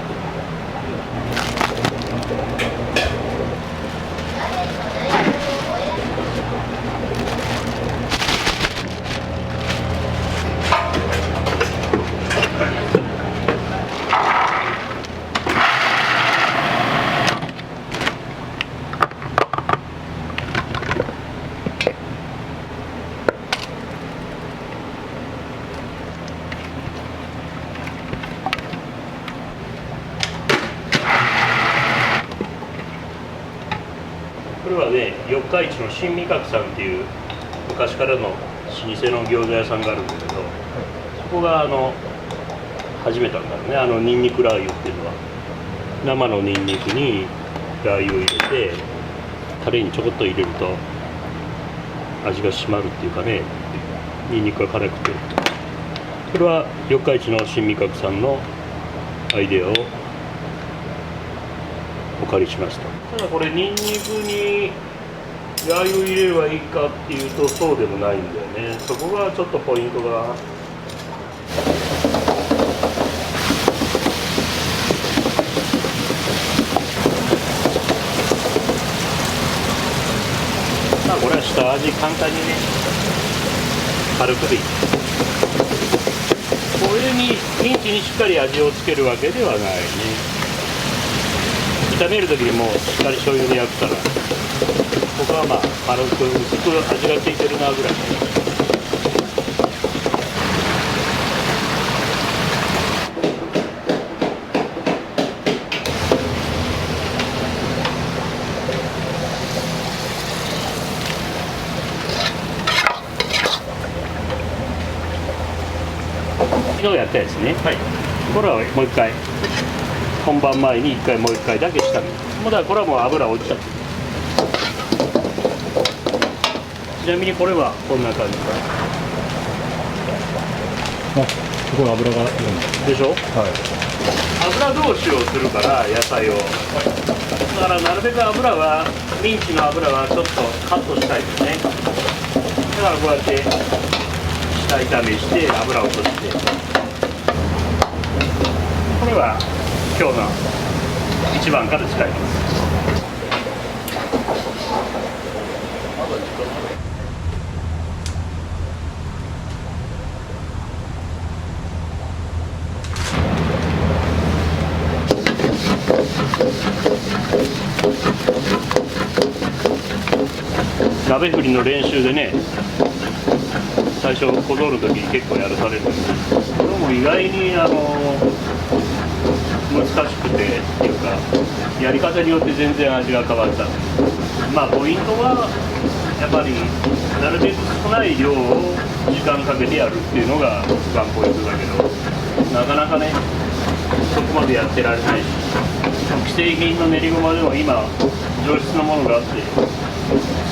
これはね、四日市の新味覚さんっていう昔からの老舗の餃子屋さんがあるんだけど、そこが始めたんだろうね、ニンニクラー油っていうのは。生のニンニクにラー油を入れて、タレにちょこっと入れると味が締まるっていうかね、ニンニクが辛くて。これは四日市の新味覚さんのアイデアをお借りしました。ただこれニンニクにラー油入れればいいかっていうとそうでもないんだよね。そこがちょっとポイントが。まあこれは下味簡単にね、軽くでいい。これにミンチにしっかり味をつけるわけではないね。炒める時にもうしっかり醤油で焼くから、ここはまあ軽く薄く味がついてるなぐらい。昨日やったやつね、はい、これはもう一回本番前にもう一回だけしたの。もうだからこれはもう油落ちちゃってる。ちなみにこれはこんな感じあ、すごい油がでしょ。はい。油通しをするから野菜を、だからなるべく油はミンチの油はちょっとカットしたいですね。だからこうやって下炒めして油を落として、これは今日の1番から使います。鍋振りの練習でね、最初小道の時に結構やらされるんですけど、これも意外に難しくてっていうか、やり方によって全然味が変わった。まあポイントはやっぱりなるべく少ない量を時間かけてやるっていうのが一番ポイントだけど、なかなかねそこまでやってられないし、既製品の練りごまでも今上質なものがあって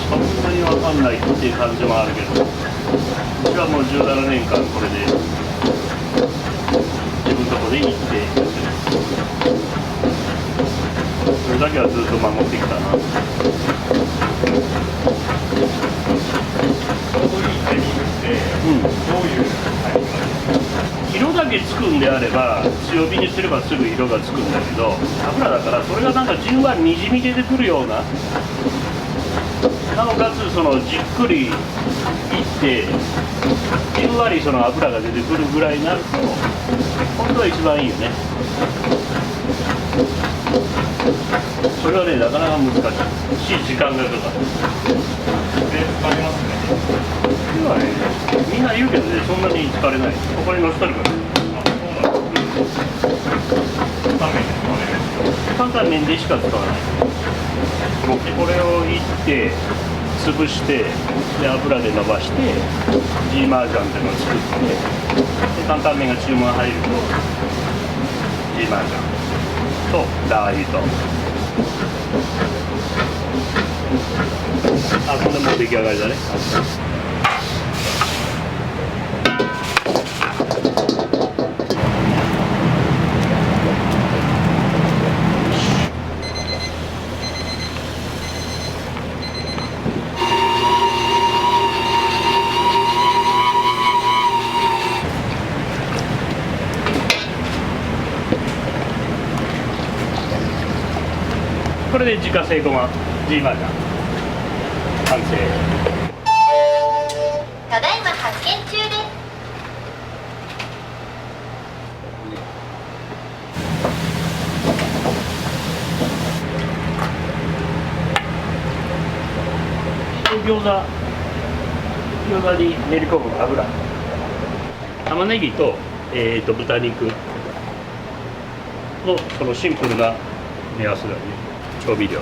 そんなに分かんないっていう感じもあるけど、私はもう17年間これで自分のとこで行ってやってます。それだけはずっと守ってきたな。色だけつくんであれば強火にすればすぐ色がつくんだけど、油だからそれがなんかじんわりにじみ出てくるような、なおかつそのじっくりいってじんわりその油が出てくるぐらいになると本当は一番いいよね。それはねなかなか難しいし時間がかかる。今ねみんな言うけどねそんなに疲れない。ここに乗せてるから。担々麺でしか使わない。でこれをいって潰してで油で伸ばしてジーマージャンっていうのを作ってで担々麺が注文入るとジーマージャンとラー油とあこれもう出来上がりだね。これで自家製ごまジーマージャン完成。ただいま発見中です。餃子に練り込む油玉ねぎと、豚肉のこのシンプルな目安だね。調味料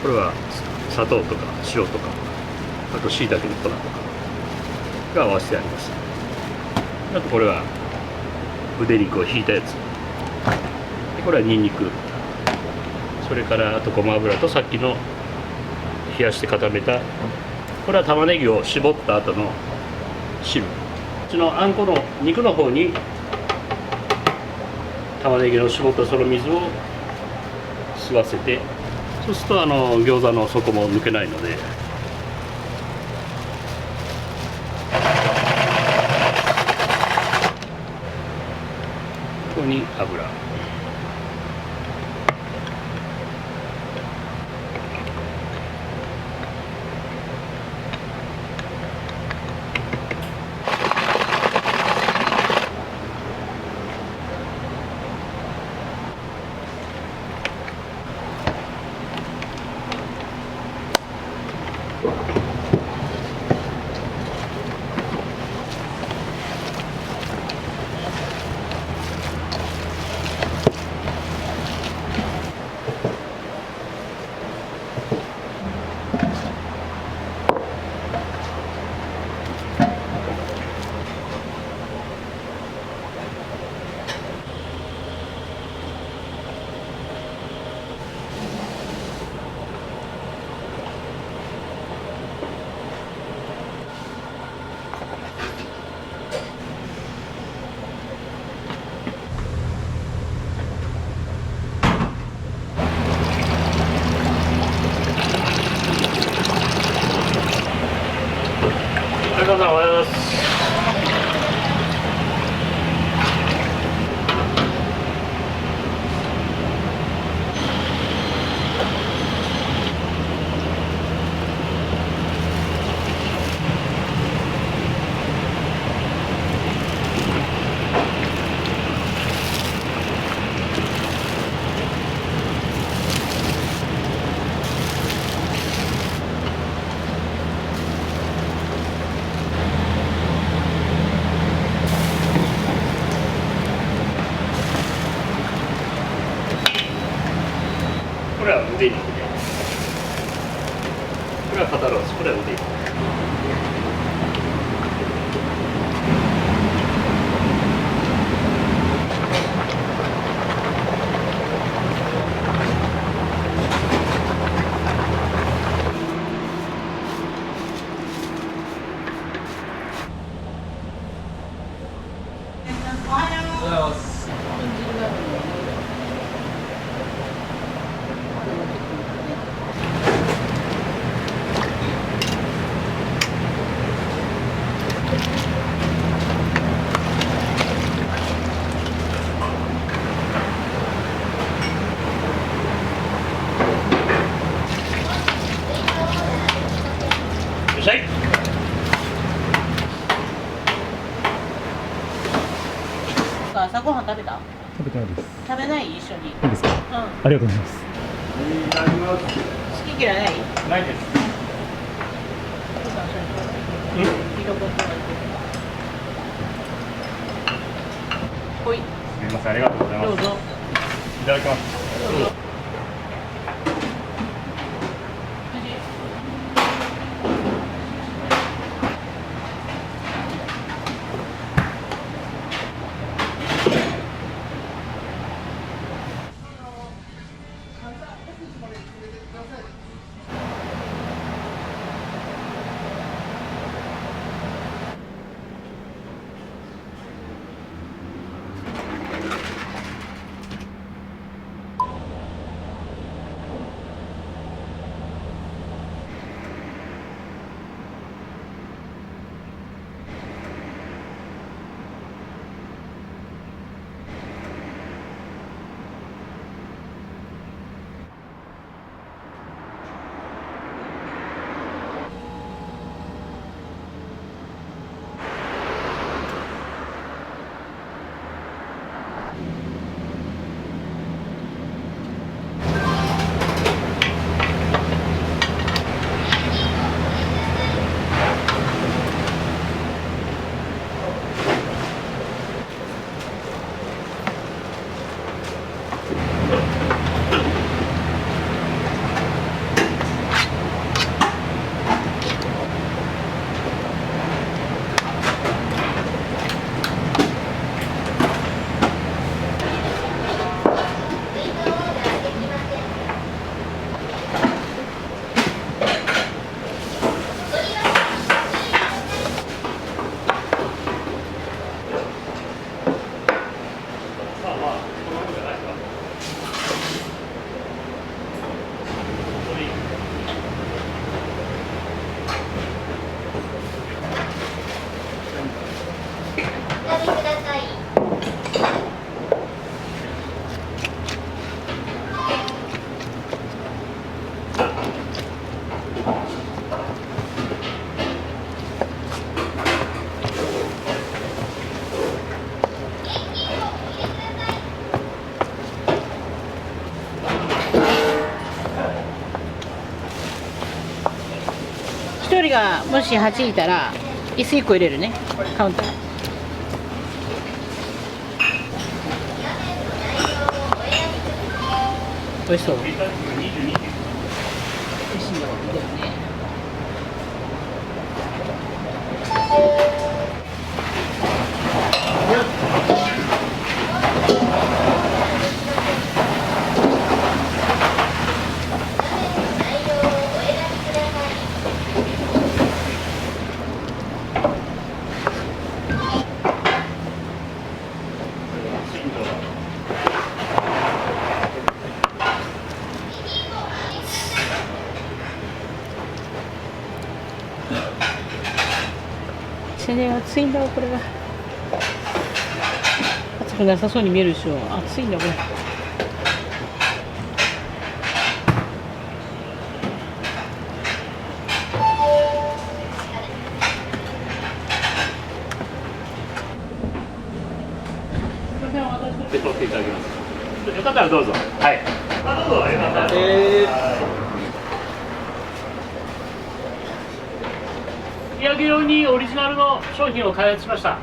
これは砂糖とか塩とかあと椎茸の粉とかが合わせてあります。あとこれは腕肉をひいたやつでこれはニンニクそれからあとごま油とさっきの冷やして固めたこれは玉ねぎを絞った後の汁。こっちのあんこの肉の方に玉ねぎの絞ったその水を吸わせてそうすると餃子の底も抜けないのでここに油おはようございます。これは腕肉で、これは肩ロース、これは腕肉。おはようございます。飯食べた？食べてないです。食べない？一緒に。いいですか。うん。ありがとうございます。好き嫌いない？ないです。ほい。すみません、ありがとうございます。どうぞ。いただきます。一人がもし8いたら椅子1個入れるね、カウンター。美味しそう。美味しいんだろうね。全然暑いんだわ、これは。暑くなさそうに見えるでしょ。暑いんだこれ。で取っていただきます。よかったらどうぞ。はい。どうぞ。よかったら。売上用にオリジナルの商品を開発しました。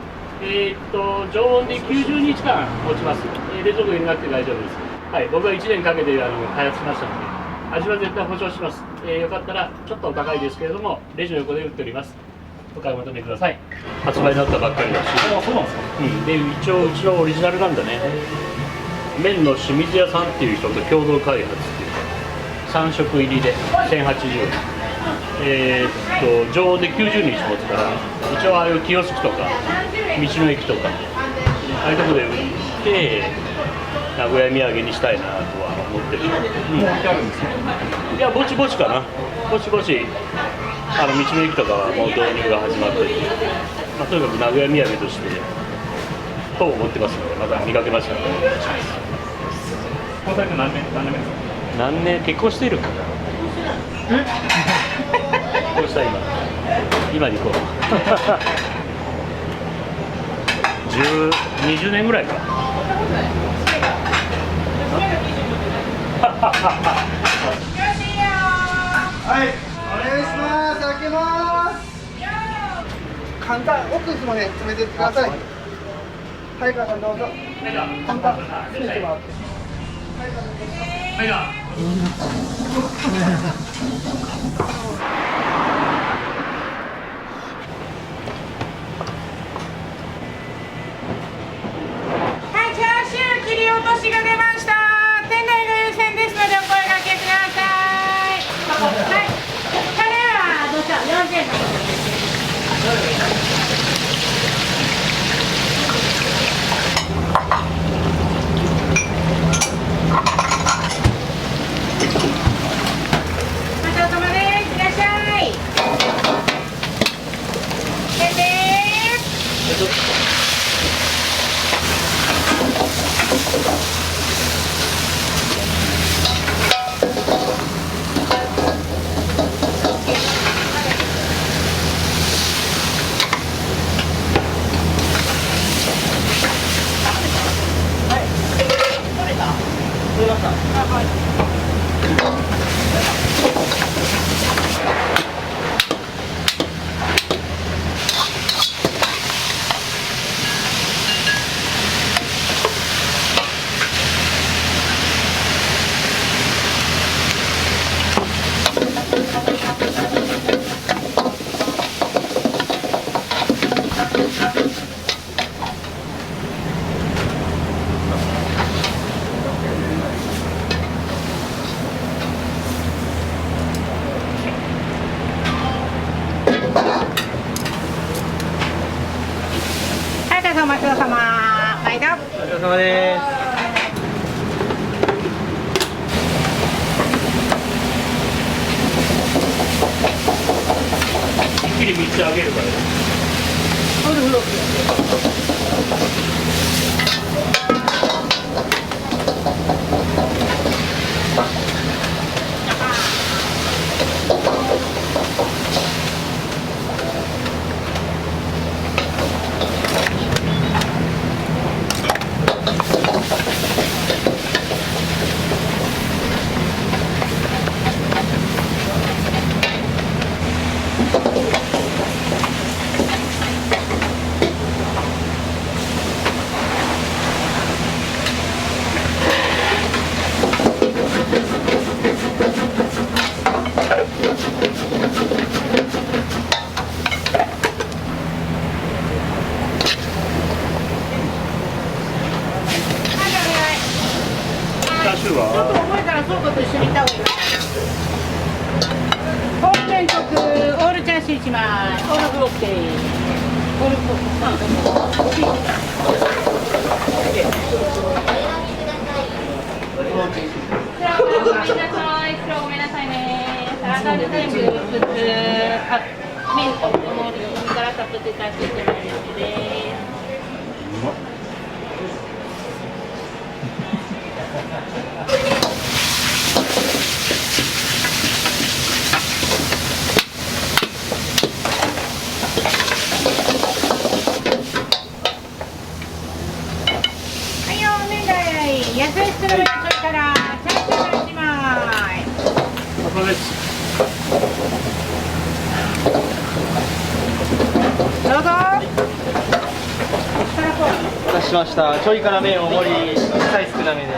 常温で90日間持ちます。冷蔵庫入れなくて大丈夫です。はい、僕は1年かけて開発しましたので、味は絶対保証します。よかったらちょっとお高いですけれども、レジの横で売っております。お買い求めください。発売になったばっかりだし。あ、そうなんですか。で一応うちのオリジナルなんだね。麺の清水屋さんっていう人と共同開発っていうか、3食入りで1080円。常温で90日持つから、一応ああいうキオスクとか道の駅とかああいうところで売って名古屋土産にしたいなとは思ってる。いや、ぼちぼちかな。ぼちぼち道の駅とかはもう導入が始まってて、とにかく名古屋土産としてと思ってますので、また見かけましたらお願いします。交際何年ですか？何年結婚しているかな。こうした今に行こう。20年ぐらいか。はい、お願いします。開けます。簡単、奥すみません、詰めてってください。はい、川さんどうぞ。簡単、詰めてもらって。はい、チャーシュー切り落としが出ました。店内が優先ですのでお声掛けください。はい、カレーはどうぞ、40円。ごちそうさまです。いらっしゃい。でです。はい、どうぞお待ちどうさま。はいどう。お疲れ様です。一気に3つあげるから。チャーシューちょっとは重いから倉庫と一緒に行った方がいい。ホール全国オールチャーシュー1枚、オールブロックでーす。オールブロック。ごめんなさいね。サラダで全部普通、麺とお盛りからたっぷり出していただいてです。はいよ、お願い。野菜室の上それからチャーシュー1枚。そうです。どうぞ。お待たせしました。ちょい辛麺大盛り、サイズ少なめで。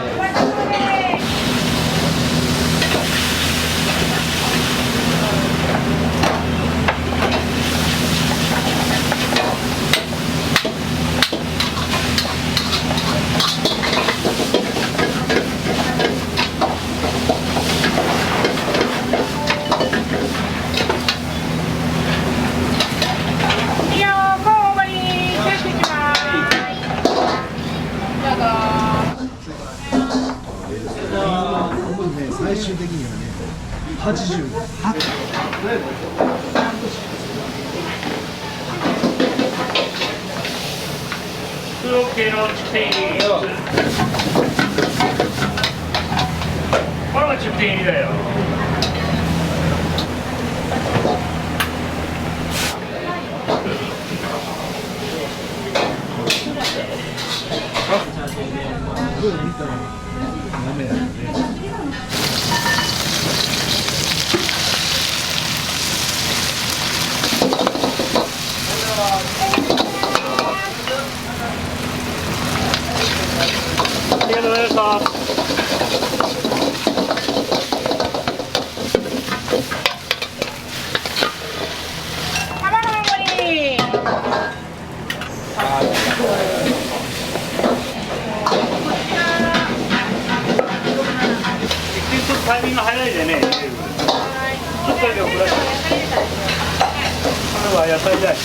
いいよ、コーン大盛り、チャーシュー1枚。どうぞ。最終的にはね、88。コロッケのチキン。これがチキン入りだよ。ありがとうございました。タイミング早いでね。ちょっとだけ遅らせて。これは野菜だい。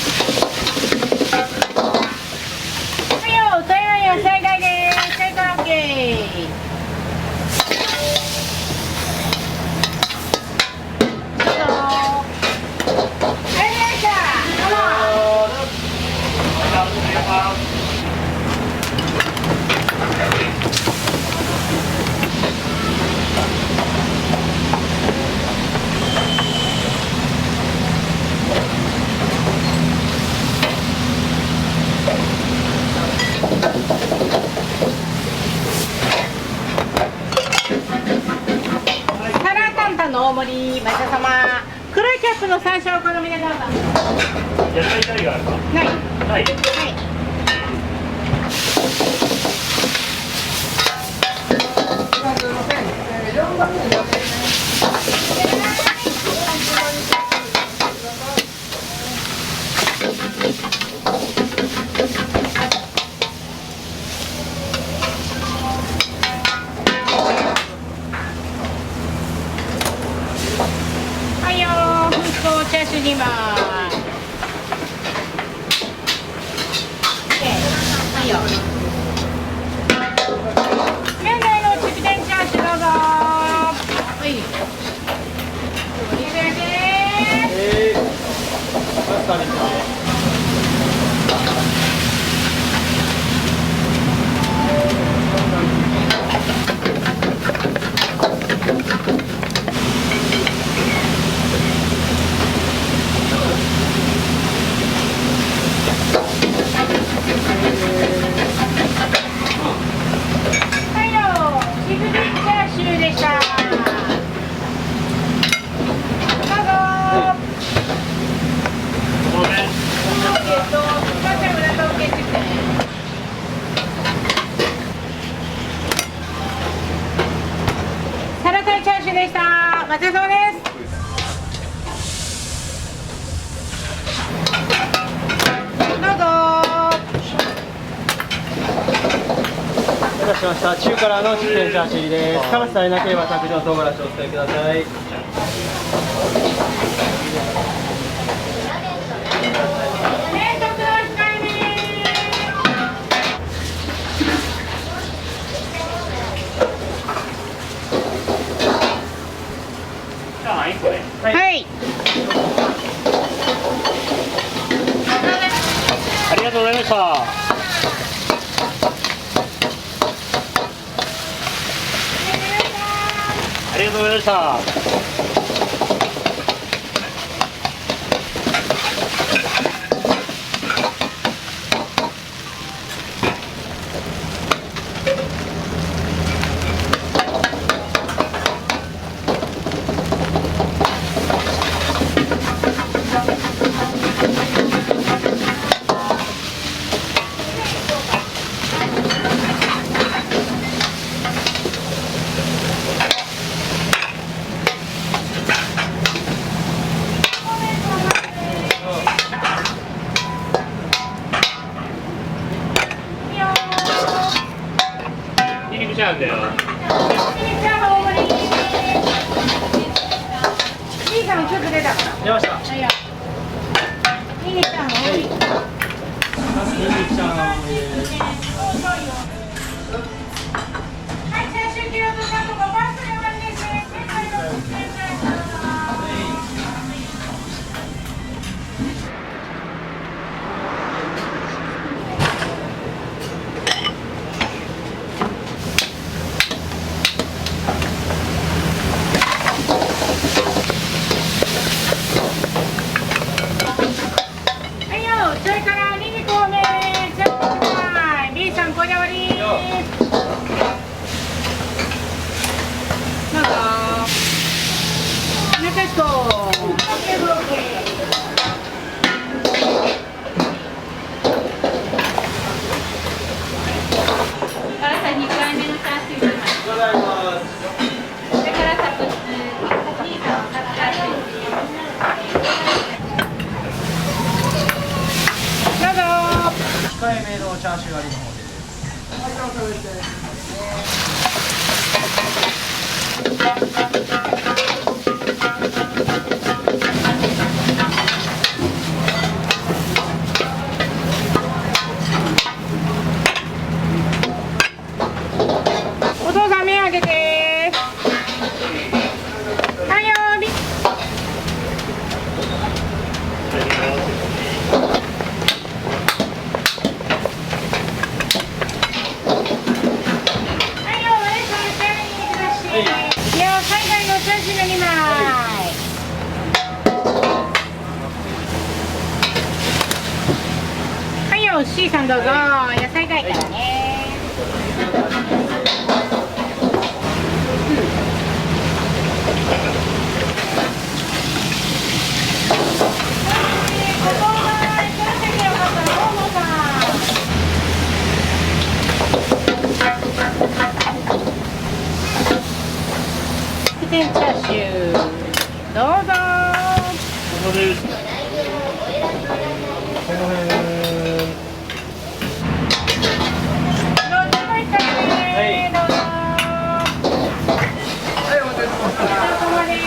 はいよ、富山野菜大です。はい、コロッケ。どうぞ。ありがとうございました。どうも。サラタンタンの大盛り、マサ様。黒いキャップの山椒お好みでどうぞ。野菜タイがあるか。ない。はい。はい。はいよー、フーコーチャーシュー2枚。はいよ。現在のチキテンチャーシューどうぞ。はい。いただきです。パスタですね。はいよ、チキテンチャーシューでした。どうぞ。ごめん。サラタイチャーシューでした。ごちそうさまです。どうぞ。お待たせしました。中辛のチキンチャーシューです。辛ささえなければ卓上唐辛子をお伝えください。冷凍の控えめ。チャーハン1個ね。はい。ありがとうございました。ありがとうございました。ニンニクチャーハンだよ。兄さんちょっと出たから。出ました。はいよ。いいねちゃんの多い。ニンニクチャーハンです。はい、チャーシュー切ろうとしたとこバースで終わりですね。正解の正解。はいよ、それからニンニク多め。ちょっとください。B さんこだわり。どうぞ。中彦。オッケーブロッケー。のチャーシュー割りの方です。お父さん目開けて。はいよーび。はいよ、お姉さんお茶にください。いや、海外のチャーシューが2枚。はいよ、C さんどうぞ。野菜がいいからね。チャーシューどうぞ。ここです。どっちもいいからね。どうぞ。はい、お待たせしました。お疲れ様です。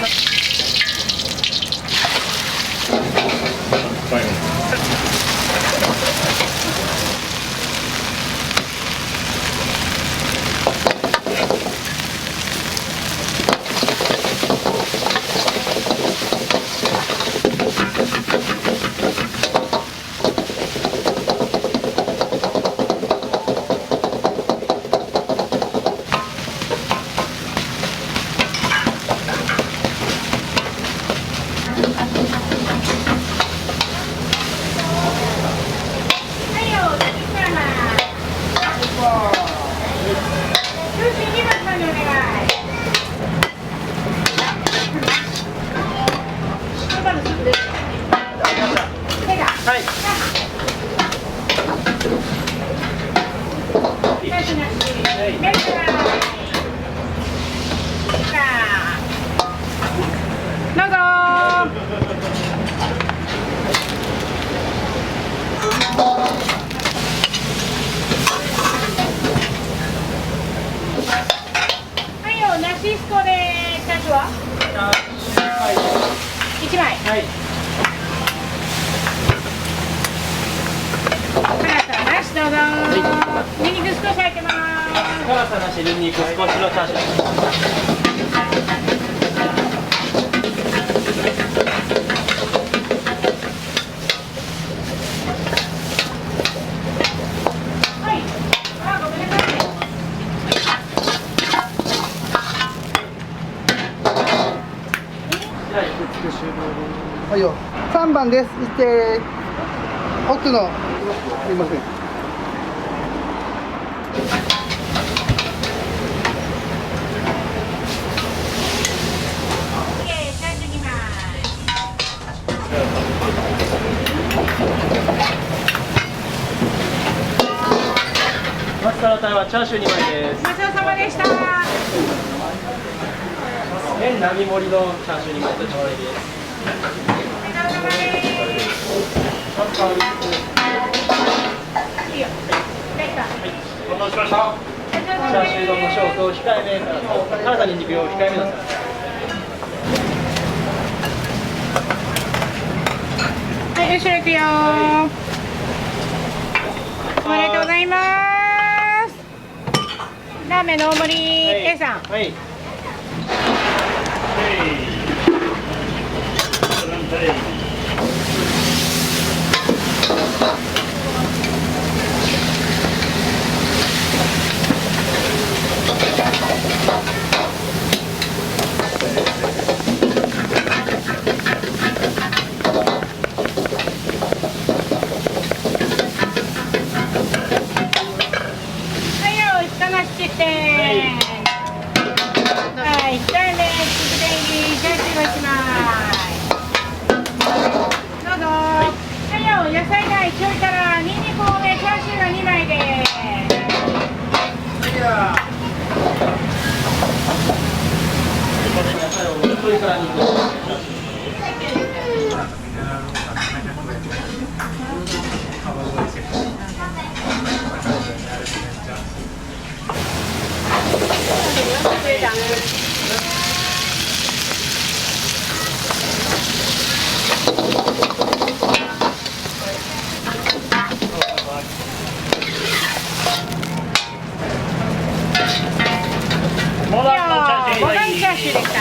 シスコでチャーシューは1枚。はい。辛さなしどうぞ。ニンニク少し入ってます。辛さなし、ニンニク少しのチャーシュー。はいよ。3番です。行って。奥の。すいません。マスタータイはチャーシュー2枚です。ごちそうさまでした。麺並盛りのチャーシュー2枚と調理です。お待たせしました。チャーシュー丼のショート控えめから辛さにんにくを控えめなさい。はい、後ろ行くよ。おめでとうございます。ラーメンの大盛り、A さん。はい。モダンのチャーシューモダンチャーシューでした。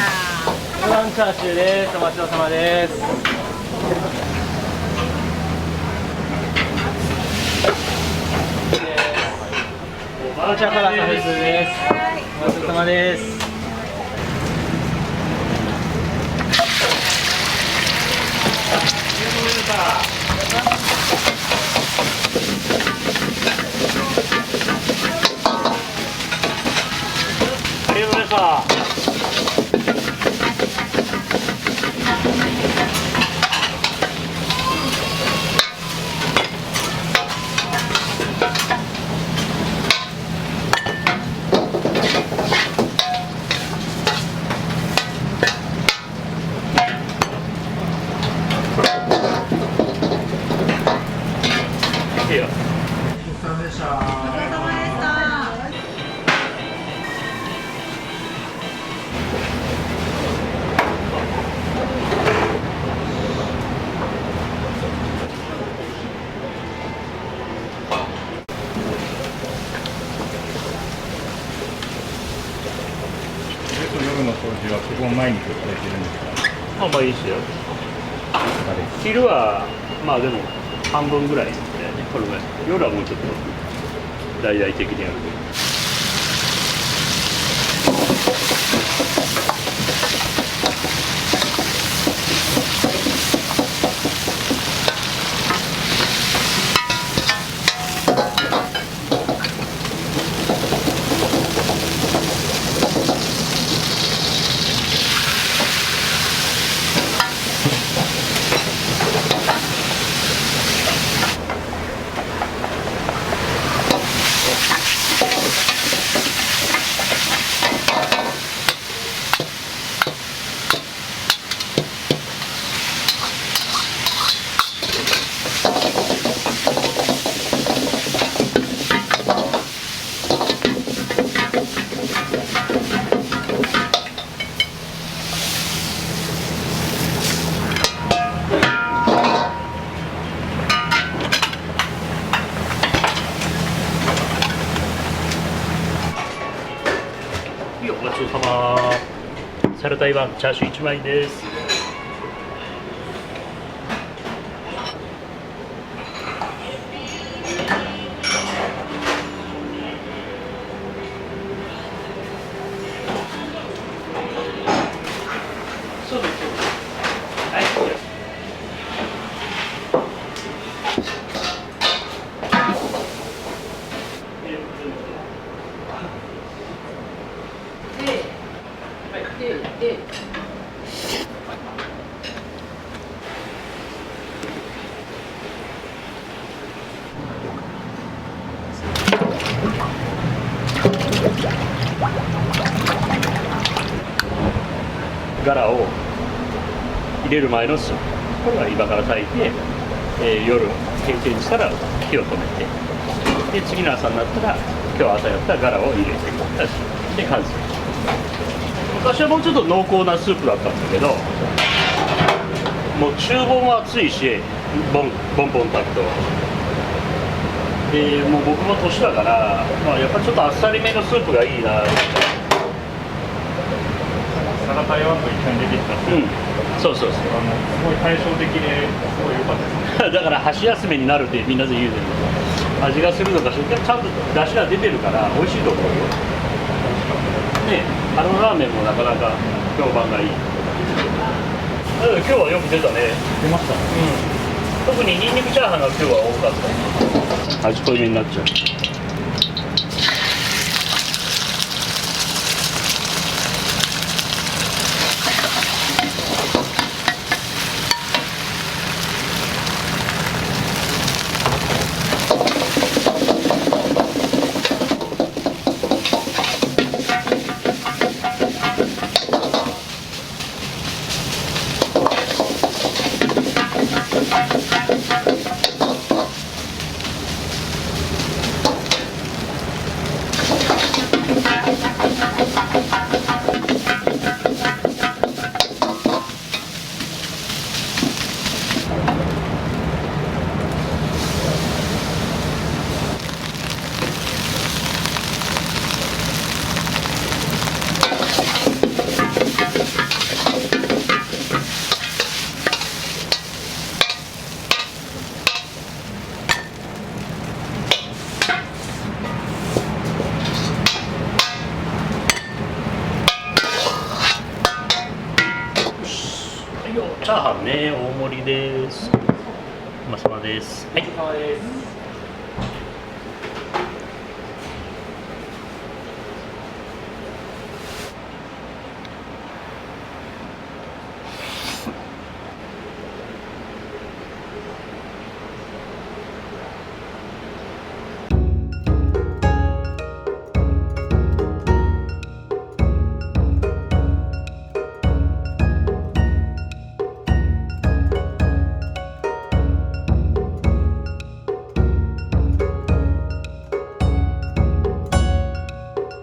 モダンチャーシューです。お待ちどうさまです。こちらからサービスです。お待ちどうさまです。ありがとうございました。いいよ。お疲れ様でした。夜の掃除は基本毎日されてるんですか？まあいいですよ。昼はまあでも半分ぐらいだよね、このぐらい。夜はもうちょっと大々的にやるけど。ごちそうさま。サラダ台湾チャーシュー1枚です。そうです。はい。ガラを入れる前のスープ、これは今から炊いて、夜経験したら火を止めて、で次の朝になったら今日朝やったガラを入れてで完成。昔はもうちょっと濃厚なスープだったんだけど、もう厨房も暑いし、ボン炊くと。でもう僕も年だから、まあ、やっぱりちょっとあっさりめのスープがいいな。サラ台湾と一緒に出てきたスープ、そうそうそう、すごい対照的ですごい良かったです。だから箸休めになるってみんなで言うけど、味がするのかしら、でもちゃんと出汁が出てるから美味しいと思うよ。ね、あのラーメンもなかなか評判がいい。今日はよく出たね。出ましたね。特にニンニクチャーハンが今日は多かった。味濃いめになっちゃう。盛りです。お疲れ様です。はい。